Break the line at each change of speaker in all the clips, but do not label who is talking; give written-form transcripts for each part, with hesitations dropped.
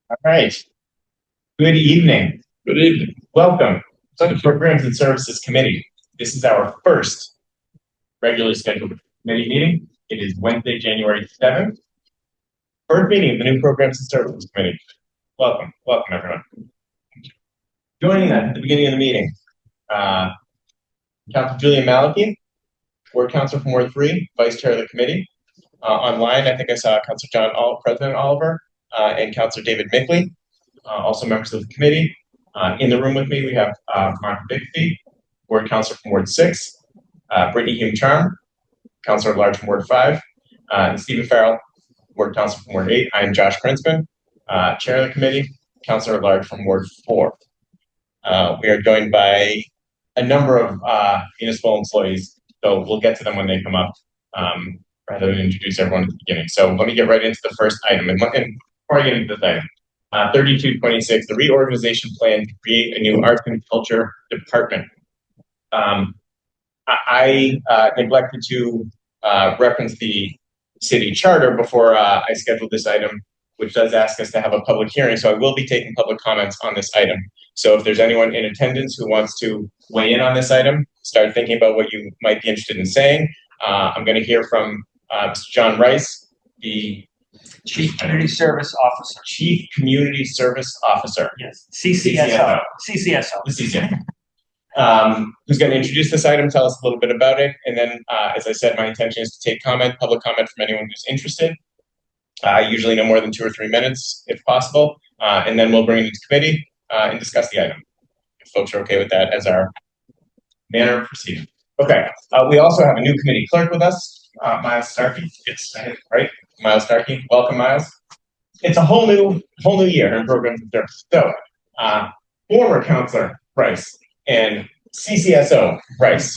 All right. Good evening.
Good evening.
Welcome to the Programs and Services Committee. This is our first regularly scheduled committee meeting. It is Wednesday, January 7th. First meeting of the new Programs and Services Committee. Welcome everyone. Joining us at the beginning of the meeting, Councilor Julian Malachy, Ward Councilor from Ward 3, Vice Chair of the Committee. Online, I think I saw Councilor President Oliver, and Councilor David Mickley, also members of the committee. In the room with me, we have Mark Bixby, Ward Councilor from Ward 6, Brittany Hume-Charm, Councilor at Large from Ward 5, and Stephen Farrell, Ward Councilor from Ward 8. I am Josh Krinsman, Chair of the committee, Councilor at Large from Ward 4. We are joined by a number of municipal employees, so we'll get to them when they come up, rather than introduce everyone at the beginning. So let me get right into the first item. And before I get into this item, 3226, the reorganization plan to create a new arts and culture department. I neglected to reference the city charter before I scheduled this item, which does ask us to have a public hearing. So I will be taking public comments on this item. So if there's anyone in attendance who wants to weigh in on this item, start thinking about what you might be interested in saying. I'm going to hear from Mr. John Rice, the
Chief Community Service Officer.
Chief Community Service Officer.
Yes. CCSO. CCSO.
The CCSO. Who's going to introduce this item, tell us a little bit about it, and then, as I said, my intention is to take public comment from anyone who's interested. Usually no more than 2 or 3 minutes, if possible, and then we'll bring it into committee and discuss the item. If folks are okay with that as our manner of proceeding. Okay. We also have a new committee clerk with us, Miles Starkey. Yes, right. Miles Starkey, welcome, Miles. It's a whole new year in programs and services. So, former Councilor Rice and CCSO Rice.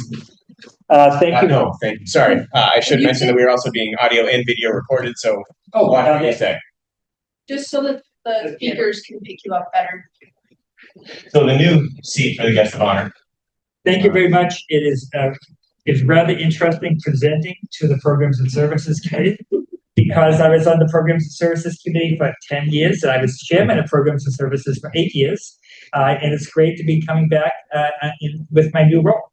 Thank you.
No, thank you. Sorry, I should mention that we are also being audio and video recorded. So, watch what you say.
Just so that the speakers can pick you up better.
So the new seat for the guest of honor.
Thank you very much. It is rather interesting presenting to the Programs and Services Committee, because I was on the Programs and Services Committee for 10 years, and I was chairman of Programs and Services for 8 years, and it's great to be coming back with my new role.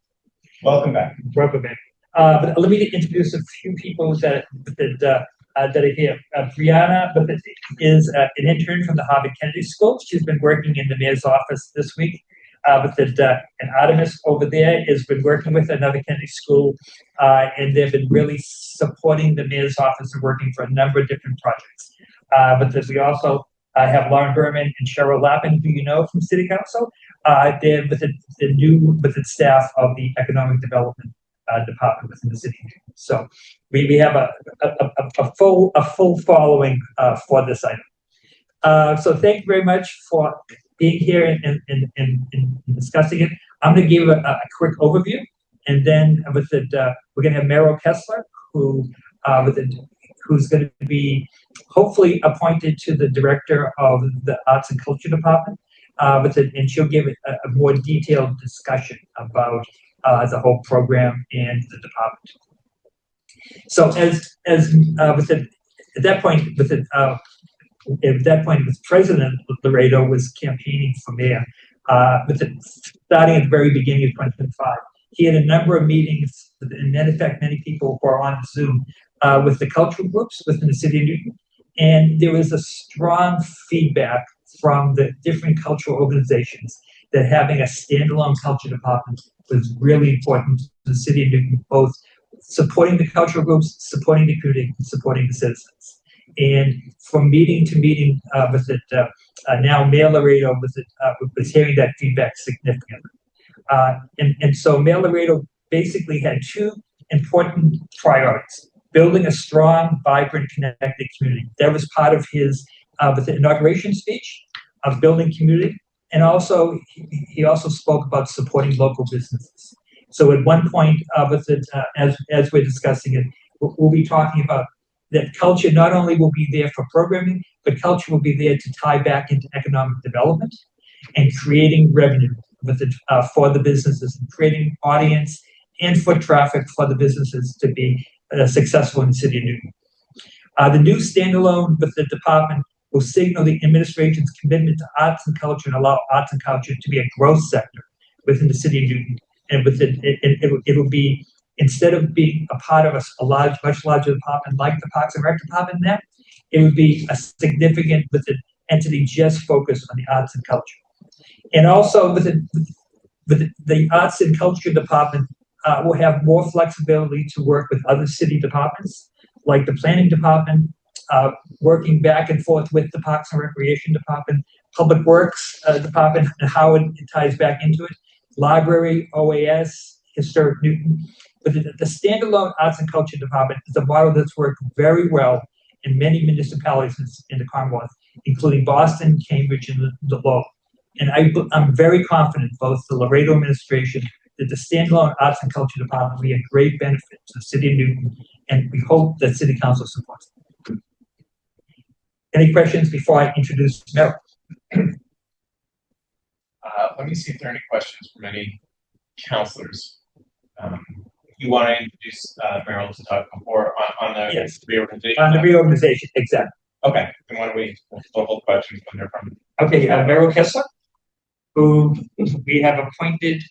Welcome back.
Welcome back. But let me introduce a few people that are here. Brianna is an intern from the Harvard Kennedy School. She's been working in the mayor's office this week. And Artemis over there has been working with another Kennedy school, and they've been really supporting the mayor's office and working for a number of different projects. But we also have Lauren Berman and Cheryl Lappin, who you know from City Council. They're with the staff of the Economic Development Department within the city. So we have a full following for this item. So thank you very much for being here and discussing it. I'm going to give a quick overview, and then we're going to have Meryl Kessler, who's going to be hopefully appointed to the director of the Arts and Culture Department, and she'll give a more detailed discussion about the whole program and the department. So at that point, President Laredo was campaigning for mayor, starting at the very beginning of 2025. He had a number of meetings, and in fact, many people who are on Zoom with the cultural groups within the city of Newton. And there was a strong feedback from the different cultural organizations that having a standalone culture department was really important to the city of Newton, both supporting the cultural groups, supporting the community, and supporting the citizens. And from meeting to meeting now Mayor Laredo was hearing that feedback significantly. And so Mayor Laredo basically had 2 important priorities: building a strong, vibrant, connected community. That was part of his with the inauguration speech of building community. And also, he also spoke about supporting local businesses. So at one point, as we're discussing it, we'll be talking about that culture not only will be there for programming, but culture will be there to tie back into economic development and creating revenue for the businesses, and creating audience and foot traffic for the businesses to be successful in the city of Newton. The new standalone department will signal the administration's commitment to arts and culture and allow arts and culture to be a growth sector within the city of Newton. And it will be, instead of being a part of a large, much larger department like the Parks and Rec department now, it would be a significant with an entity just focused on the arts and culture. And also with the arts and culture department will have more flexibility to work with other city departments, like the planning department, working back and forth with the Parks and Recreation department, Public Works department, and how it ties back into it, library, OAS, Historic Newton. But the standalone arts and culture department is a model that's worked very well in many municipalities in the Commonwealth, including Boston, Cambridge, and the Lowell. And I'm very confident both the Laredo administration that the standalone arts and culture department will be a great benefit to the city of Newton, and we hope that city council supports it. Any questions before I introduce Meryl?
Let me see if there are any questions from any councilors. You want to introduce Meryl to talk before on the
Yes.
reorganization?
On the reorganization, exactly.
Okay, then why don't we pull questions when they're from.
Okay, Meryl Kessler, who we have appointed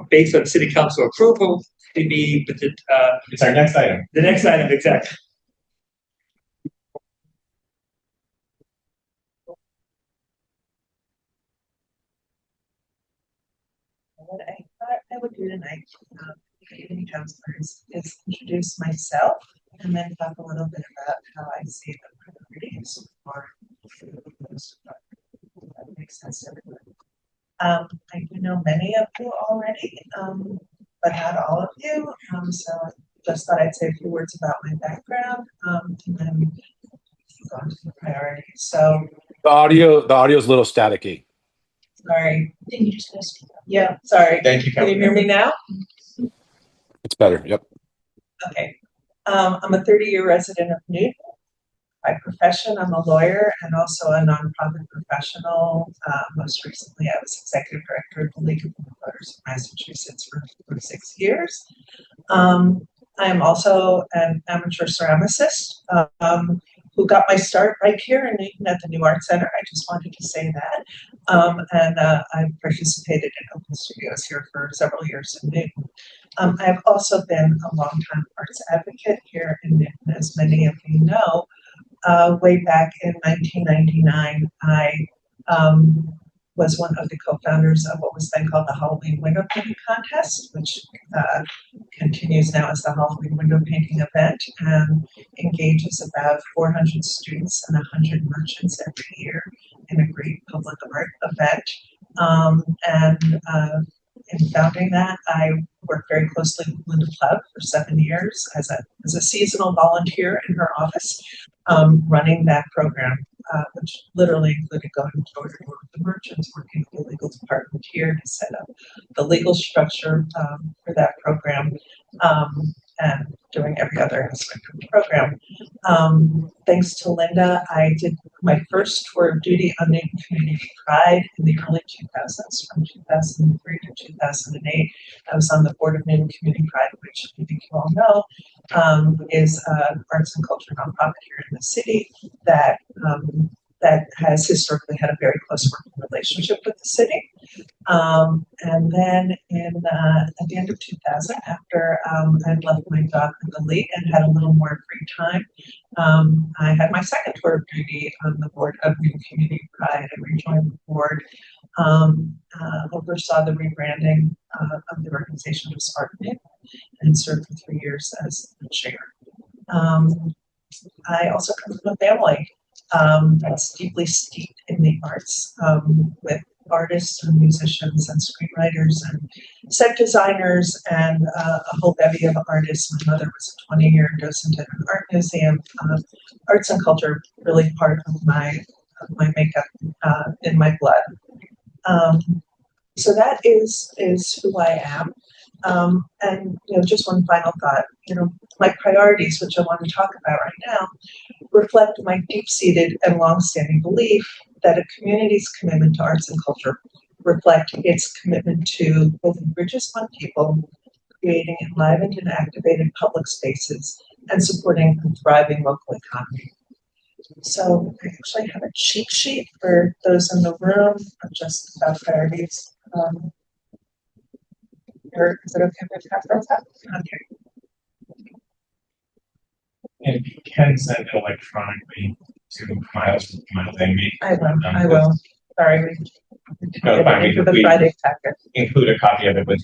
based on city council approval to be with the
It's our next item.
the next item, exactly.
What I thought I would do tonight, community councilors, is introduce myself and then talk a little bit about how I see the priorities for that makes sense to everybody. I do know many of you already, but not all of you. So just thought I'd say a few words about my background, and then go on to the priorities. So
The audio is a little staticky.
sorry.
I think you just gotta speak up.
Yeah, sorry.
Thank you,
Can you hear me now?
It's better. Yep.
Okay. I'm a 30-year resident of Newton. By profession, I'm a lawyer and also a nonprofit professional. Most recently, I was executive director of the League of Voters of Massachusetts for 6 years. I am also an amateur ceramicist who got my start right here in Newton at the New Art Center. I just wanted to say that. And I've participated in open studios here for several years in Newton. I've also been a longtime arts advocate here in Newton, as many of you know. Way back in 1999, I was one of the co-founders of what was then called the Halloween Window Painting Contest, which continues now as the Halloween Window Painting event and engages about 400 students and 100 merchants every year in a great public art event. In founding that, I worked very closely with Linda Cloud for 7 years as a seasonal volunteer in her office, running that program, which literally included going door to door with the merchants, working with the legal department here to set up the legal structure for that program, and doing every other aspect of the program. Thanks to Linda, I did my first tour of duty on Newton Community Pride in the early 2000s, from 2003 to 2008. I was on the board of Newton Community Pride, which I think you all know is an arts and culture nonprofit here in the city that has historically had a very close working relationship with the city. And then at the end of 2000, after I'd left my job in the league and had a little more free time, I had my second tour of duty on the board of Newton Community Pride. I rejoined the board, oversaw the rebranding of the organization to Spartan, and served for 3 years as the chair. I also come from a family that's deeply steeped in the arts, with artists and musicians and screenwriters and set designers and a whole bevy of artists. My mother was a 20-year docent at an art museum. Arts and culture really part of my makeup, in my blood. So that is who I am. And just one final thought. My priorities, which I want to talk about right now, reflect my deep-seated and long-standing belief that a community's commitment to arts and culture reflect its commitment to building bridges among people, creating enlivened and activated public spaces, and supporting a thriving local economy. So I actually have a cheat sheet for those in the room of just about priorities. Is it okay if I pass those up? Okay.
And if you can send it electronically to Miles Amy.
I will. Sorry.
No, fine,
Into the
we
Friday packet.
include a copy of it with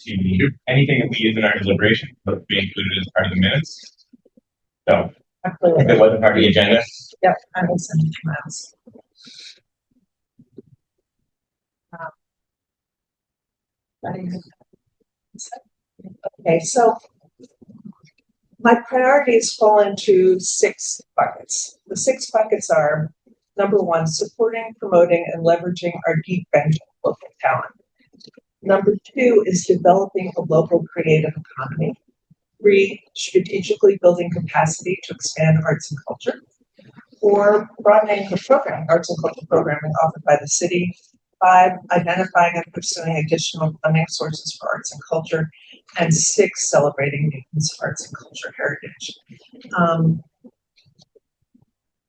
anything that we use in our deliberation will be included as part of the minutes. So if it wasn't part of the agenda.
Yep, I will send it to Miles. Okay, so my priorities fall into 6 buckets. The 6 buckets are: number 1, supporting, promoting, and leveraging our deep bench of local talent. Number 2 is developing a local creative economy. 3, strategically building capacity to expand arts and culture. 4, broadening the program, arts and culture programming offered by the city. 5, identifying and pursuing additional funding sources for arts and culture. And 6, celebrating Newton's arts and culture heritage.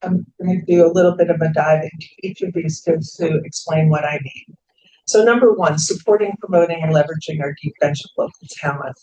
I'm going to do a little bit of a dive into each of these to explain what I mean. So number 1, supporting, promoting, and leveraging our deep bench of local talent.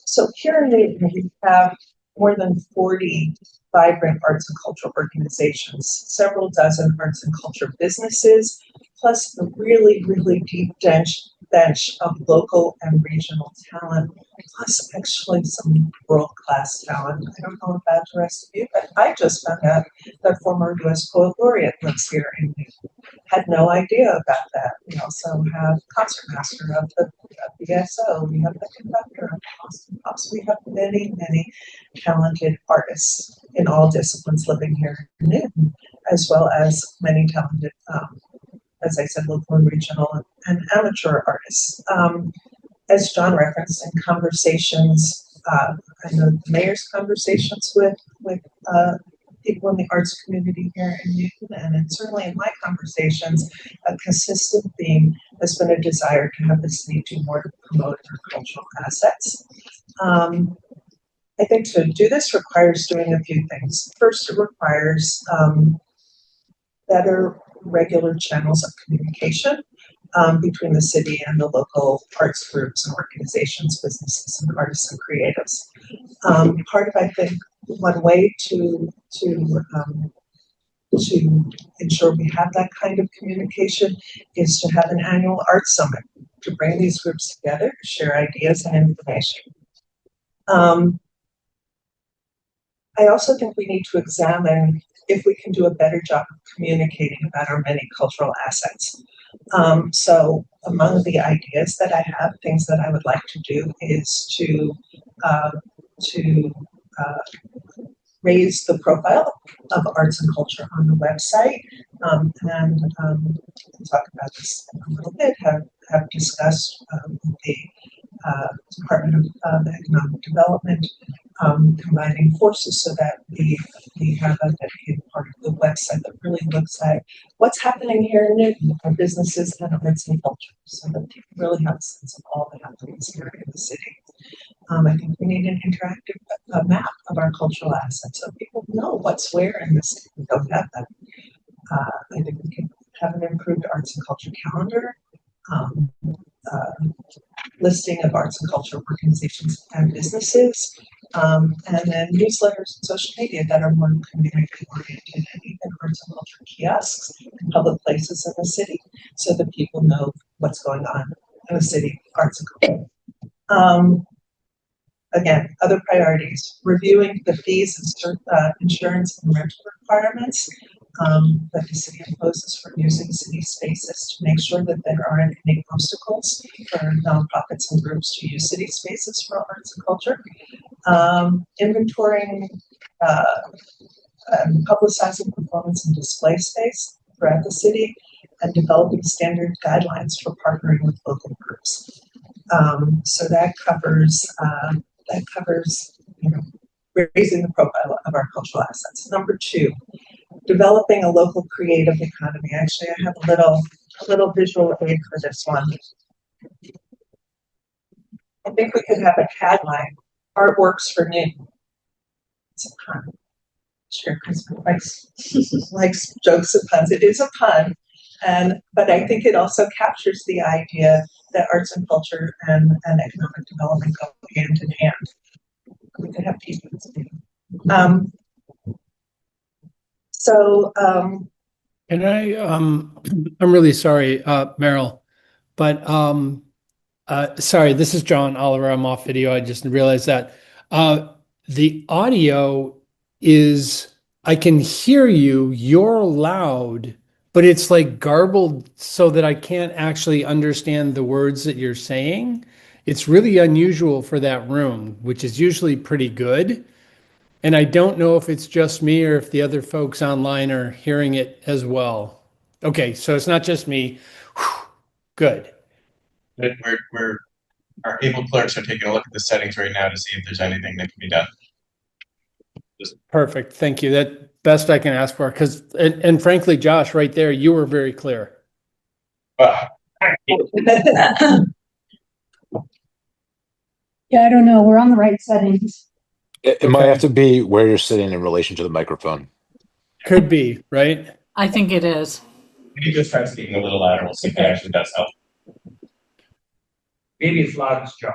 So here in Newton, we have more than 40 vibrant arts and cultural organizations, several dozen arts and culture businesses, plus a really, really deep bench of local and regional talent, plus actually some world-class talent. I don't know about the rest of you, but I just found out that former U.S. Poet Laureate lives here in Newton. Had no idea about that. We also have concertmaster of the BSO. We have the conductor of Boston Pops. We have many, many talented artists in all disciplines living here in Newton, as well as many talented, as I said, local and regional and amateur artists. As John referenced in conversations, I know the mayor's conversations with people in the arts community here in Newton, and certainly in my conversations, a consistent theme has been a desire to have the city do more to promote our cultural assets. I think to do this requires doing a few things. First, it requires better regular channels of communication between the city and the local arts groups and organizations, businesses, and artists and creatives. Part of, I think, one way to ensure we have that kind of communication is to have an annual art summit to bring these groups together, to share ideas and information. I also think we need to examine if we can do a better job of communicating about our many cultural assets. So among the ideas that I have, things that I would like to do is to raise the profile of arts and culture on the website, and talk about this a little bit, have discussed with the Department of Economic Development, combining forces so that we have a dedicated part of the website that really looks at what's happening here in Newton for businesses and arts and culture, so that people really have a sense of all that happens here in the city. I think we need an interactive map of our cultural assets so people know what's where in the city. We don't have that. I think we can have an improved arts and culture calendar, listing of arts and culture organizations and businesses, and then newsletters and social media that are more community oriented, and even arts and culture kiosks in public places in the city so that people know what's going on in the city, arts and culture. Again, other priorities: reviewing the fees and insurance and rental requirements that the city imposes for using city spaces, to make sure that there aren't any obstacles for nonprofits and groups to use city spaces for arts and culture. Inventorying and publicizing performance and display space throughout the city, and developing standard guidelines for partnering with local groups. So that covers raising the profile of our cultural assets. Number 2, developing a local creative economy. Actually, I have a little visual aid for this one. I think we could have a tagline: "Art works for Newton." It's a pun. Chair Chris likes jokes and puns. It is a pun, but I think it also captures the idea that arts and culture and economic development go hand in hand. We could have people.
Can I, I'm really sorry, Meryl, but sorry, this is John Oliver. I'm off video. I just realized that. The audio is, I can hear you, you're loud, but it's like garbled so that I can't actually understand the words that you're saying. It's really unusual for that room, which is usually pretty good. And I don't know if it's just me or if the other folks online are hearing it as well. Okay, so it's not just me. Whew, good.
Our able clerks are taking a look at the settings right now to see if there's anything that can be done.
Perfect. Thank you. That best I can ask for. Because and frankly, Josh, right there, you were very clear.
Well,
Yeah, I don't know. We're on the right settings.
It might have to be where you're sitting in relation to the microphone.
Could be, right?
I think it is.
maybe just try speaking a little louder. We'll see if that actually does help.
Maybe as loud as Josh.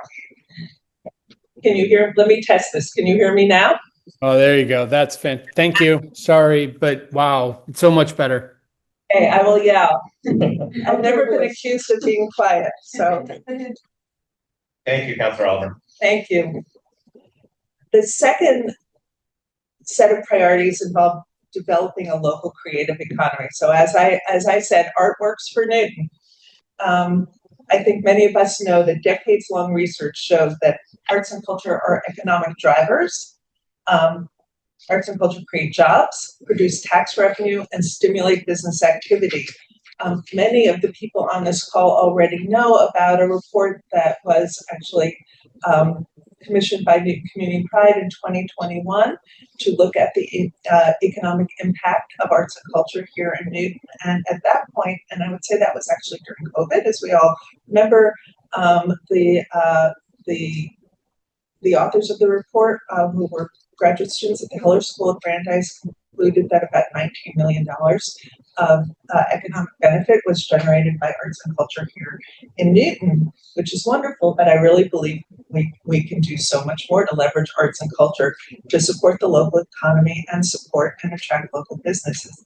Can you hear? Let me test this. Can you hear me now?
Oh, there you go. That's fantastic. Thank you. Sorry, but wow, it's so much better.
Hey, I will yell. I've never been accused of being quiet, so
Thank you, Councilor Oliver.
thank you. The second set of priorities involve developing a local creative economy. So as I said, art works for Newton. I think many of us know that decades-long research shows that arts and culture are economic drivers. Arts and culture create jobs, produce tax revenue, and stimulate business activity. Many of the people on this call already know about a report that was actually commissioned by Newton Community Pride in 2021 to look at the economic impact of arts and culture here in Newton. And at that point, and I would say that was actually during COVID, as we all remember, the authors of the report, who were graduate students at the Heller School of Brandeis, concluded that about $19 million of economic benefit was generated by arts and culture here in Newton, which is wonderful, but I really believe we can do so much more to leverage arts and culture to support the local economy and support and attract local businesses.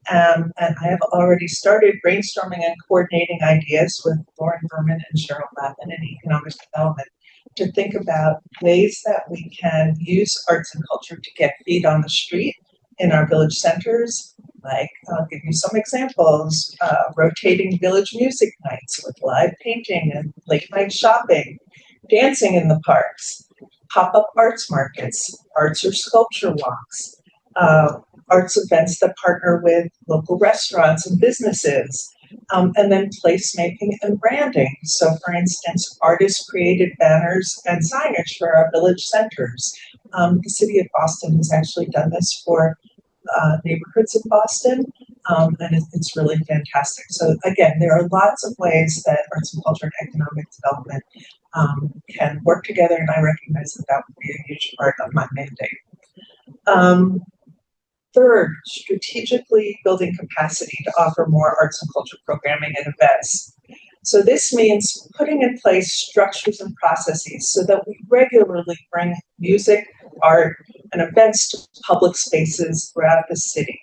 And I have already started brainstorming and coordinating ideas with Lauren Berman and Cheryl Lappin in economic development to think about ways that we can use arts and culture to get feet on the street in our village centers. Like, I'll give you some examples, rotating village music nights with live painting and late night shopping, dancing in the parks, pop-up arts markets, arts or sculpture walks, arts events that partner with local restaurants and businesses, and then placemaking and branding. So for instance, artists created banners and signage for our village centers. The city of Boston has actually done this for neighborhoods in Boston, and it's really fantastic. So again, there are lots of ways that arts and culture and economic development can work together, and I recognize that that would be a huge part of my mandate. Third, strategically building capacity to offer more arts and culture programming and events. So this means putting in place structures and processes so that we regularly bring music, art, and events to public spaces throughout the city.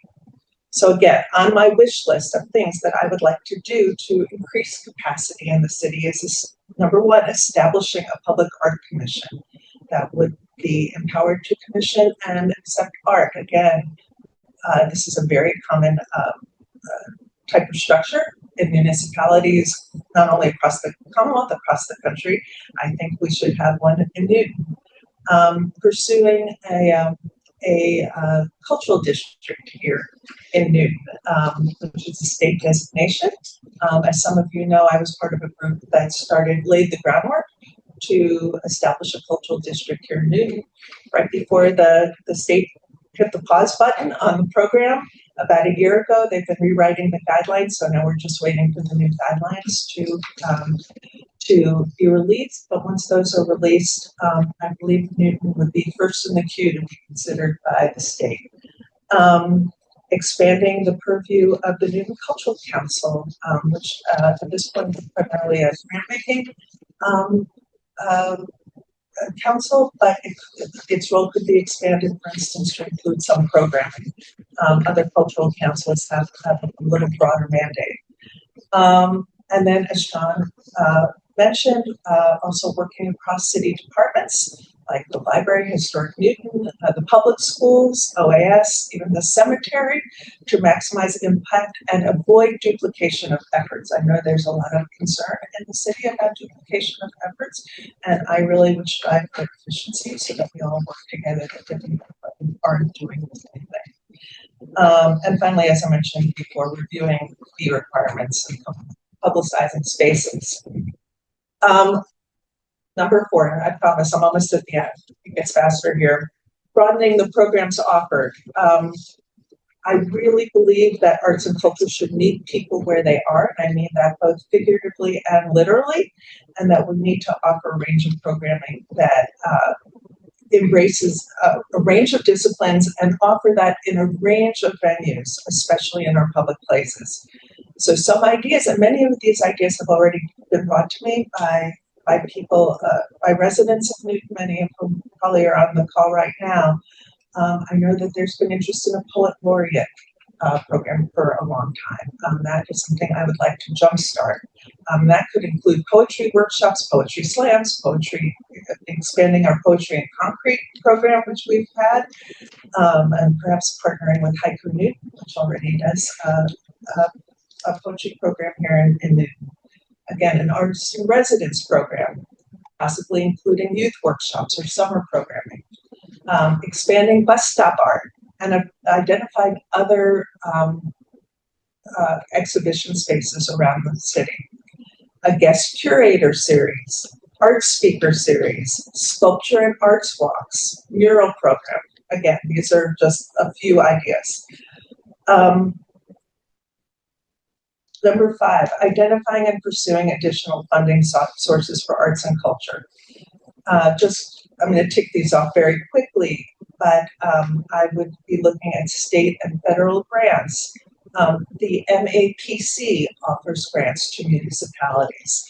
So again, on my wish list of things that I would like to do to increase capacity in the city is number one, establishing a public art commission that would be empowered to commission and accept art. Again, this is a very common type of structure in municipalities, not only across the Commonwealth, across the country. I think we should have one in Newton. Pursuing a cultural district here in Newton, which is a state designation. As some of you know, I was part of a group that laid the groundwork to establish a cultural district here in Newton right before the state hit the pause button on the program about a year ago. They've been rewriting the guidelines, so now we're just waiting for the new guidelines to be released. But once those are released, I believe Newton would be first in the queue to be considered by the state. Expanding the purview of the Newton Cultural Council, which at this point is primarily a grant making council, but its role could be expanded, for instance, to include some programming. Other cultural councils have a little broader mandate. And then, as John mentioned, also working across city departments like the library, Historic Newton, the public schools, OAS, even the cemetery, to maximize impact and avoid duplication of efforts. I know there's a lot of concern in the city about duplication of efforts, and I really would strive for efficiency so that we all work together to aren't doing the same thing. And finally, as I mentioned before, reviewing fee requirements and publicizing spaces. Number 4, I promise I'm almost at the end. It gets faster here. Broadening the programs offered. I really believe that arts and culture should meet people where they are. And I mean that both figuratively and literally, and that we need to offer a range of programming that embraces a range of disciplines and offer that in a range of venues, especially in our public places. So some ideas, and many of these ideas have already been brought to me by people, by residents of Newton, many of whom probably are on the call right now. I know that there's been interest in a poet laureate program for a long time. That is something I would like to jumpstart. That could include poetry workshops, poetry slams, expanding our poetry in concrete program, which we've had, and perhaps partnering with Haiku Newton, which already does a poetry program here in Newton. Again, an artist in residence program, possibly including youth workshops or summer programming. Expanding bus stop art, and identified other exhibition spaces around the city. A guest curator series, art speaker series, sculpture and arts walks, mural program. Again, these are just a few ideas. Number 5, identifying and pursuing additional funding sources for arts and culture. I'm going to tick these off very quickly, but I would be looking at state and federal grants. The MAPC offers grants to municipalities.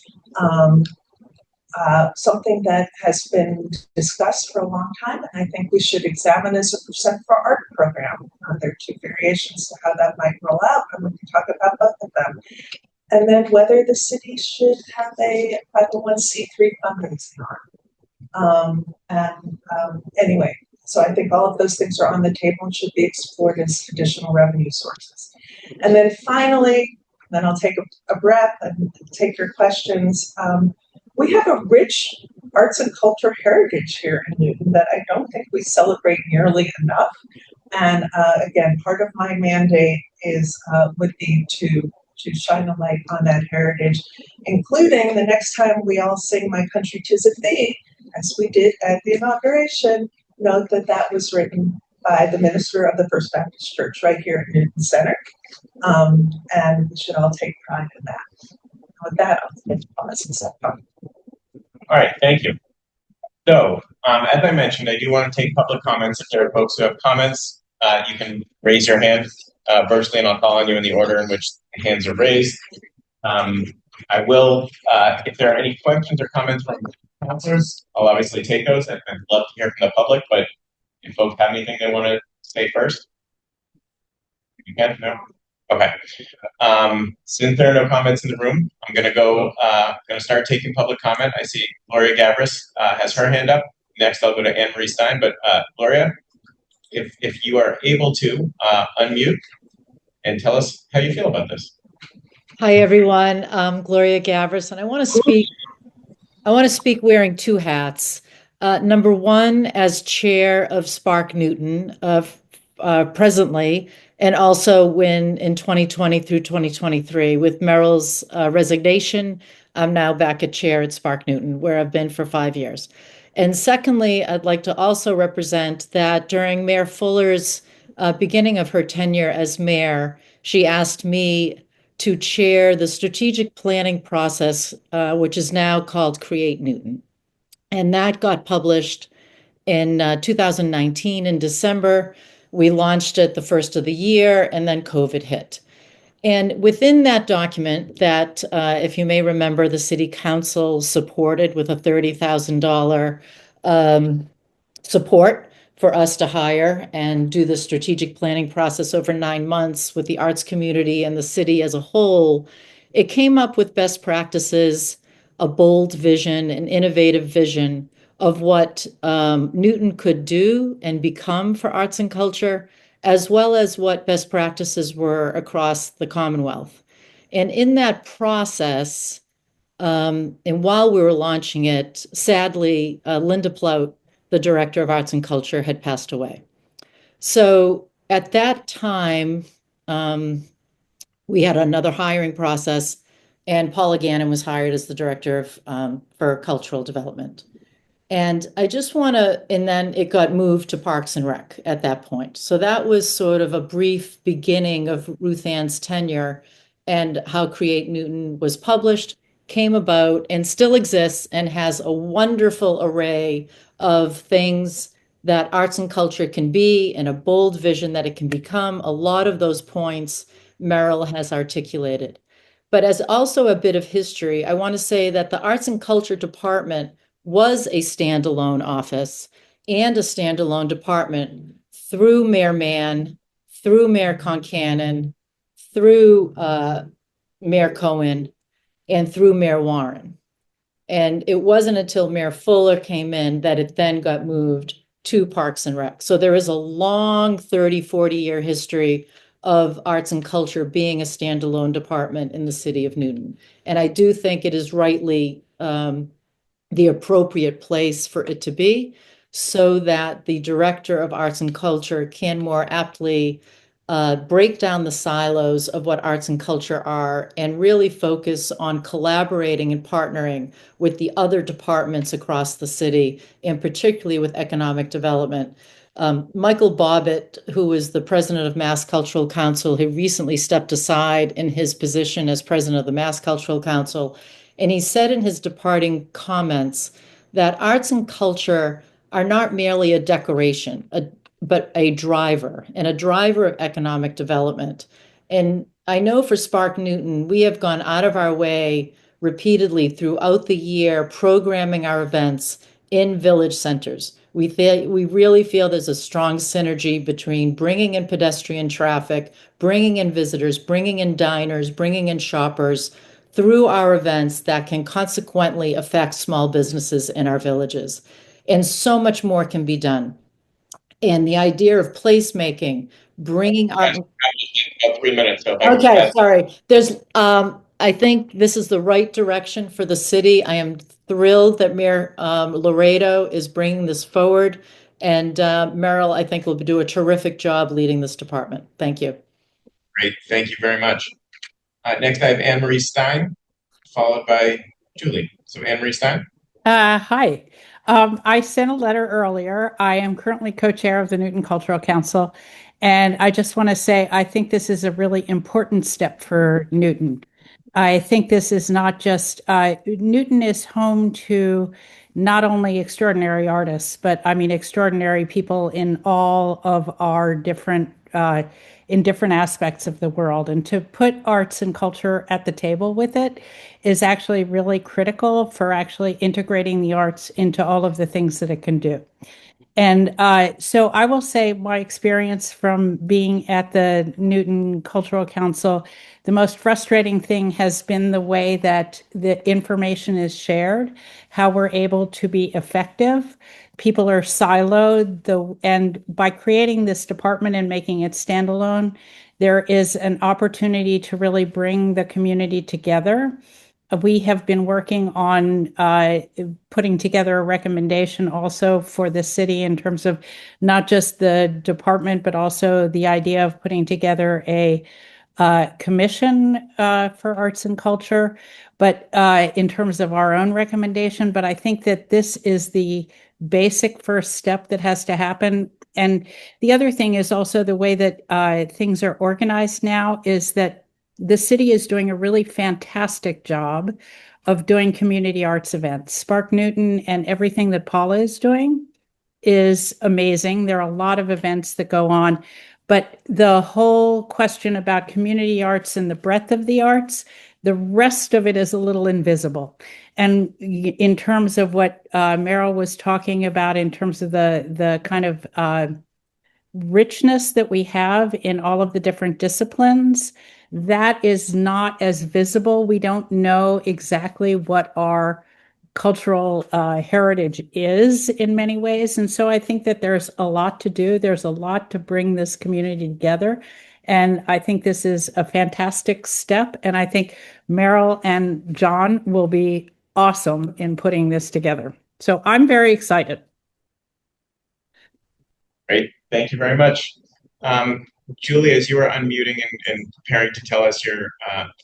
Something that has been discussed for a long time, and I think we should examine is a percent for art program. There are 2 variations to how that might roll out, and we can talk about both of them. And then whether the city should have a 501c3 fundraising arm. Anyway, so I think all of those things are on the table and should be explored as additional revenue sources. And then finally, then I'll take a breath and take your questions. We have a rich arts and culture heritage here in Newton that I don't think we celebrate nearly enough. And again, part of my mandate would be to shine a light on that heritage, including the next time we all sing "My Country 'Tis of Thee," as we did at the inauguration. Note that was written by the minister of the First Baptist Church right here at Newton Center, and we should all take pride in that. With that, I'll pause and stop talking.
All right, thank you. So, as I mentioned, I do want to take public comments. If there are folks who have comments, you can raise your hand virtually, and I'll call on you in the order in which the hands are raised. I will, if there are any questions or comments from councilors, I'll obviously take those. I'd love to hear from the public, but if folks have anything they want to say first, you can. No? Okay. Since there are no comments in the room, I'm going to start taking public comment. I see Gloria Gavris has her hand up. Next, I'll go to Anne Marie Stein. But Gloria, if you are able to unmute and tell us how you feel about this.
Hi, everyone. Gloria Gavris, and I want to speak wearing 2 hats. Number 1, as chair of Spark Newton presently, and also when in 2020 through 2023. With Meryl's resignation, I'm now back at chair at Spark Newton, where I've been for 5 years. And secondly, I'd like to also represent that during Mayor Fuller's beginning of her tenure as mayor, she asked me to chair the strategic planning process, which is now called Create Newton. And that got published in 2019 in December. We launched it the first of the year, and then COVID hit. And within that document that, if you may remember, the city council supported with a $30,000 support for us to hire and do the strategic planning process over 9 months with the arts community and the city as a whole, it came up with best practices, a bold vision, an innovative vision of what Newton could do and become for arts and culture, as well as what best practices were across the Commonwealth. And in that process, and while we were launching it, sadly, Linda Plout, the director of arts and culture, had passed away. So at that time, we had another hiring process, and Paula Gannon was hired as the director of for cultural development. And I just want to, and then it got moved to Parks and Rec at that point. So that was sort of a brief beginning of Ruth Ann's tenure and how Create Newton was published, came about, and still exists and has a wonderful array of things that arts and culture can be and a bold vision that it can become. A lot of those points Merrill has articulated. But as also a bit of history, I want to say that the Arts and Culture Department was a standalone office and a standalone department through Mayor Mann, through Mayor Concannon, through Mayor Cohen, and through Mayor Warren. And it wasn't until Mayor Fuller came in that it then got moved to Parks and Rec. So there is a long 30, 40-year history of arts and culture being a standalone department in the city of Newton. And I do think it is rightly the appropriate place for it to be, so that the director of arts and culture can more aptly break down the silos of what arts and culture are and really focus on collaborating and partnering with the other departments across the city, and particularly with economic development. Michael Bobbitt, who is the president of Mass Cultural Council, who recently stepped aside in his position as president of the Mass Cultural Council, and he said in his departing comments that arts and culture are not merely a decoration, but a driver, and a driver of economic development. And I know for Spark Newton, we have gone out of our way repeatedly throughout the year programming our events in village centers. We really feel there's a strong synergy between bringing in pedestrian traffic, bringing in visitors, bringing in diners, bringing in shoppers through our events that can consequently affect small businesses in our villages. And so much more can be done. And the idea of placemaking, bringing art.
About 3 minutes. So if I can
Okay,
add-
sorry. I think this is the right direction for the city. I am thrilled that Mayor Laredo is bringing this forward. And Merrill, I think, will do a terrific job leading this department. Thank you.
Great, thank you very much. Next, I have Anne Marie Stein, followed by Julie. So Anne Marie Stein.
Hi. I sent a letter earlier. I am currently co-chair of the Newton Cultural Council, and I just want to say I think this is a really important step for Newton. I think this is not just Newton is home to not only extraordinary artists, but I mean extraordinary people in all of our different in different aspects of the world. And to put arts and culture at the table with it is actually really critical for actually integrating the arts into all of the things that it can do. And so I will say my experience from being at the Newton Cultural Council, the most frustrating thing has been the way that the information is shared, how we're able to be effective. People are siloed, and by creating this department and making it standalone, there is an opportunity to really bring the community together. We have been working on putting together a recommendation also for the city in terms of not just the department, but also the idea of putting together a commission for arts and culture, but in terms of our own recommendation. But I think that this is the basic first step that has to happen. And the other thing is also the way that things are organized now is that the city is doing a really fantastic job of doing community arts events. Spark Newton and everything that Paula is doing is amazing. There are a lot of events that go on, but the whole question about community arts and the breadth of the arts, the rest of it is a little invisible. And in terms of what Meryl was talking about, in terms of the kind of richness that we have in all of the different disciplines, that is not as visible. We don't know exactly what our cultural heritage is in many ways. And so I think that there's a lot to do. There's a lot to bring this community together. And I think this is a fantastic step. And I think Meryl and John will be awesome in putting this together. So I'm very excited.
Great. Thank you very much. Julie, as you are unmuting and preparing to tell us your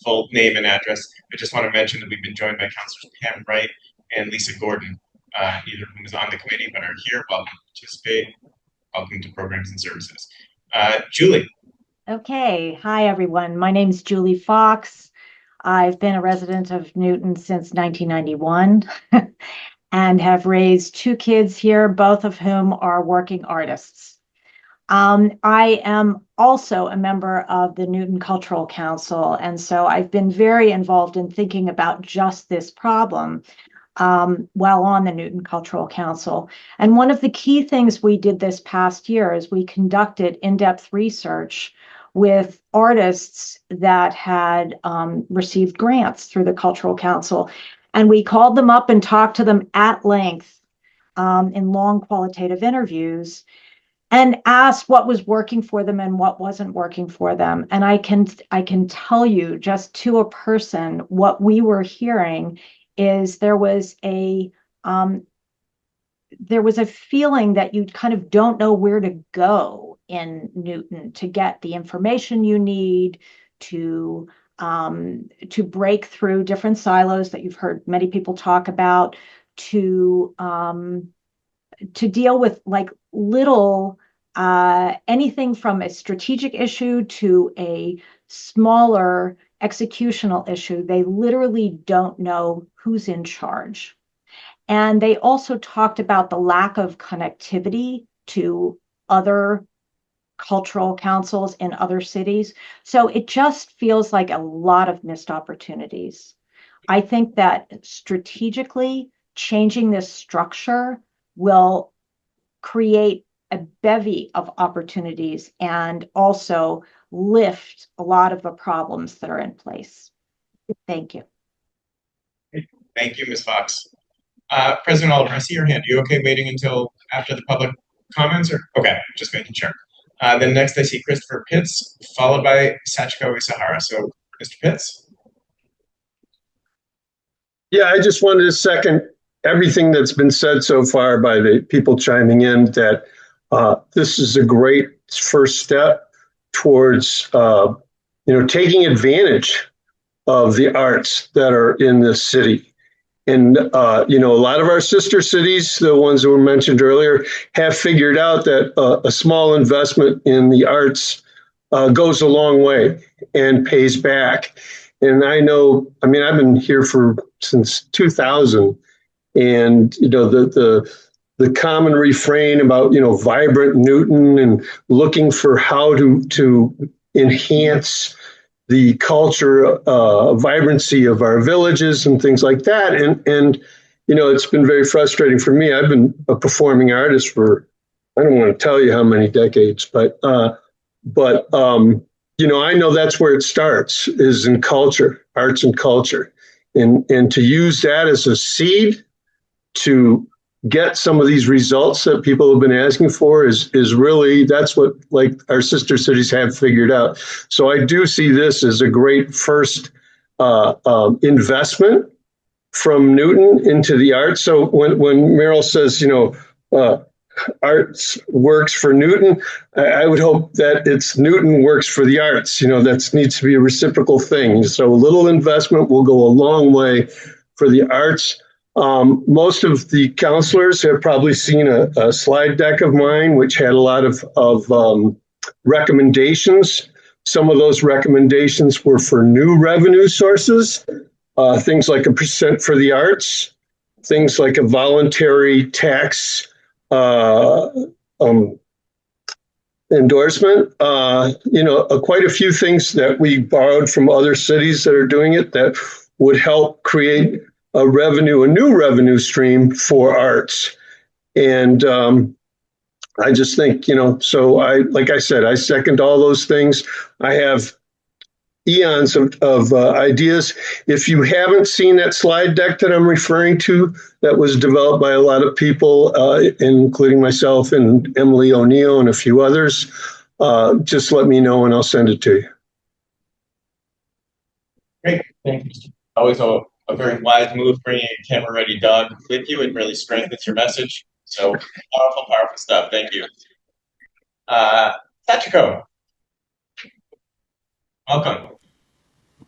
full name and address, I just want to mention that we've been joined by Councilors Pam Wright and Lisa Gordon, neither of whom is on the committee but are here. Welcome to participate. Welcome to Programs and Services. Julie.
Okay. Hi, everyone. My name is Julie Fox. I've been a resident of Newton since 1991 and have raised 2 kids here, both of whom are working artists. I am also a member of the Newton Cultural Council, and so I've been very involved in thinking about just this problem while on the Newton Cultural Council. And one of the key things we did this past year is we conducted in-depth research with artists that had received grants through the Cultural Council. And we called them up and talked to them at length in long qualitative interviews and asked what was working for them and what wasn't working for them. And I can tell you just to a person, what we were hearing is there was a feeling that you kind of don't know where to go in Newton to get the information you need to break through different silos that you've heard many people talk about, to deal with like little anything from a strategic issue to a smaller executional issue. They literally don't know who's in charge. And they also talked about the lack of connectivity to other cultural councils in other cities. So it just feels like a lot of missed opportunities. I think that strategically changing this structure will create a bevy of opportunities and also lift a lot of the problems that are in place. Thank you.
Thank you, Ms. Fox. President Oliver, I see your hand. Are you okay waiting until after the public comments? Or okay, just making sure. Then next I see Christopher Pitts, followed by Sachiko Isahara. So, Mr. Pitts.
Yeah, I just wanted to second everything that's been said so far by the people chiming in, that this is a great first step towards taking advantage of the arts that are in this city. And, a lot of our sister cities, the ones that were mentioned earlier, have figured out that a small investment in the arts goes a long way and pays back. And I've been here since 2000. And, the common refrain about, vibrant Newton and looking for how to enhance the culture, vibrancy of our villages and things like that. And it's been very frustrating for me. I've been a performing artist for, I don't want to tell you how many decades, but I know that's where it starts, is in culture, arts and culture. And to use that as a seed to get some of these results that people have been asking for is really, that's what our sister cities have figured out. So I do see this as a great first investment from Newton into the arts. So when Meryl says, arts works for Newton, I would hope that it's Newton works for the arts. That needs to be a reciprocal thing. So a little investment will go a long way for the arts. Most of the counselors have probably seen a slide deck of mine, which had a lot of recommendations. Some of those recommendations were for new revenue sources, things like a % for the arts, things like a voluntary tax uh, um, endorsement. Quite a few things that we borrowed from other cities that are doing it that would help create a new revenue stream for arts. And I just think, like I said, I second all those things. I have eons of ideas. If you haven't seen that slide deck that I'm referring to, that was developed by a lot of people, including myself and Emily O'Neill and a few others, just let me know and I'll send it to you.
Great, thank you. Always a very wise move bringing a camera-ready dog with you. It really strengthens your message. So powerful stuff. Thank you. Sachiko, welcome.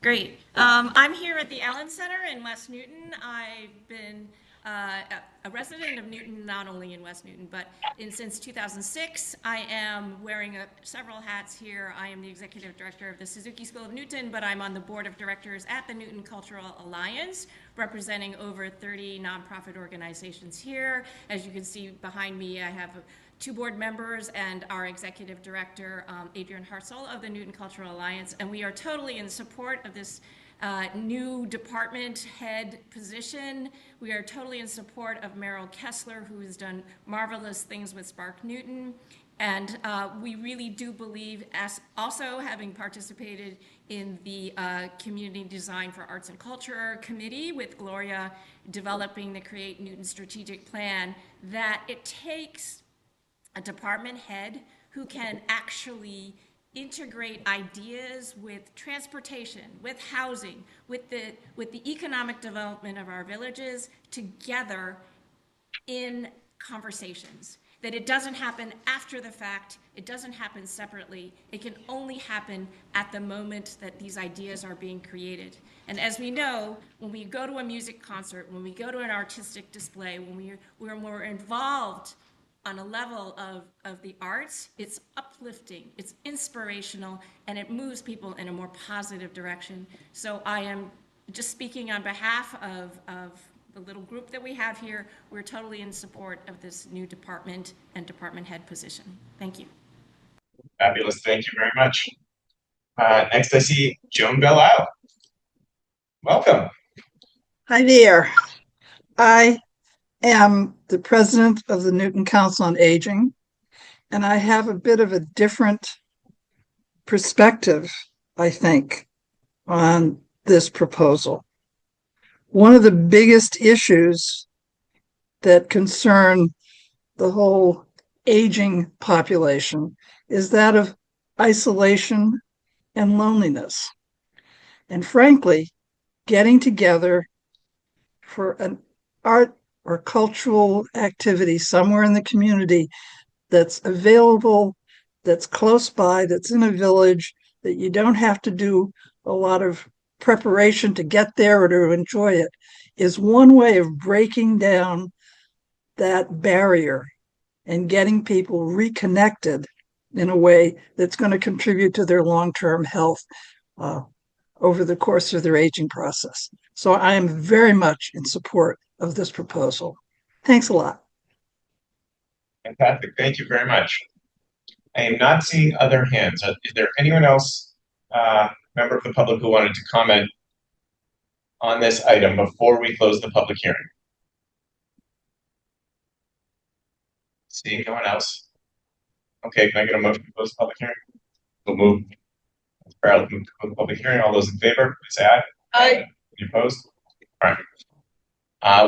Great. I'm here at the Allen Center in West Newton. I've been a resident of Newton, not only in West Newton, but since 2006. I am wearing several hats here. I am the executive director of the Suzuki School of Newton, but I'm on the board of directors at the Newton Cultural Alliance, representing over 30 nonprofit organizations here. As you can see behind me, I have 2 board members and our executive director, Adrian Hartzell of the Newton Cultural Alliance, and we are totally in support of this new department head position. We are totally in support of Meryl Kessler, who has done marvelous things with Spark Newton. And we really do believe, as also having participated in the Community Design for Arts and Culture Committee with Gloria developing the Create Newton Strategic Plan, that it takes a department head who can actually integrate ideas with transportation, with housing, with the economic development of our villages together in conversations. That it doesn't happen after the fact, it doesn't happen separately, it can only happen at the moment that these ideas are being created. And as we know, when we go to a music concert, when we go to an artistic display, when we're more involved on a level of the arts, it's uplifting, it's inspirational, and it moves people in a more positive direction. So I am just speaking on behalf of the little group that we have here. We're totally in support of this new department and department head position. Thank you.
Fabulous, thank you very much. Next I see Joan Bell-Isle. Welcome.
Hi there. I am the president of the Newton Council on Aging, and I have a bit of a different perspective, I think, on this proposal. One of the biggest issues that concern the whole aging population is that of isolation and loneliness. And frankly, getting together for an art or cultural activity somewhere in the community that's available, that's close by, that's in a village, that you don't have to do a lot of preparation to get there or to enjoy it, is one way of breaking down that barrier and getting people reconnected in a way that's going to contribute to their long-term health over the course of their aging process. So I am very much in support of this proposal. Thanks a lot.
Fantastic, thank you very much. I am not seeing other hands. Is there anyone else, member of the public, who wanted to comment on this item before we close the public hearing? Seeing no one else. Okay, can I get a motion to close the public hearing? We'll move. Move to close the public hearing. All those in favor, please say aye.
Aye.
Any opposed? All right.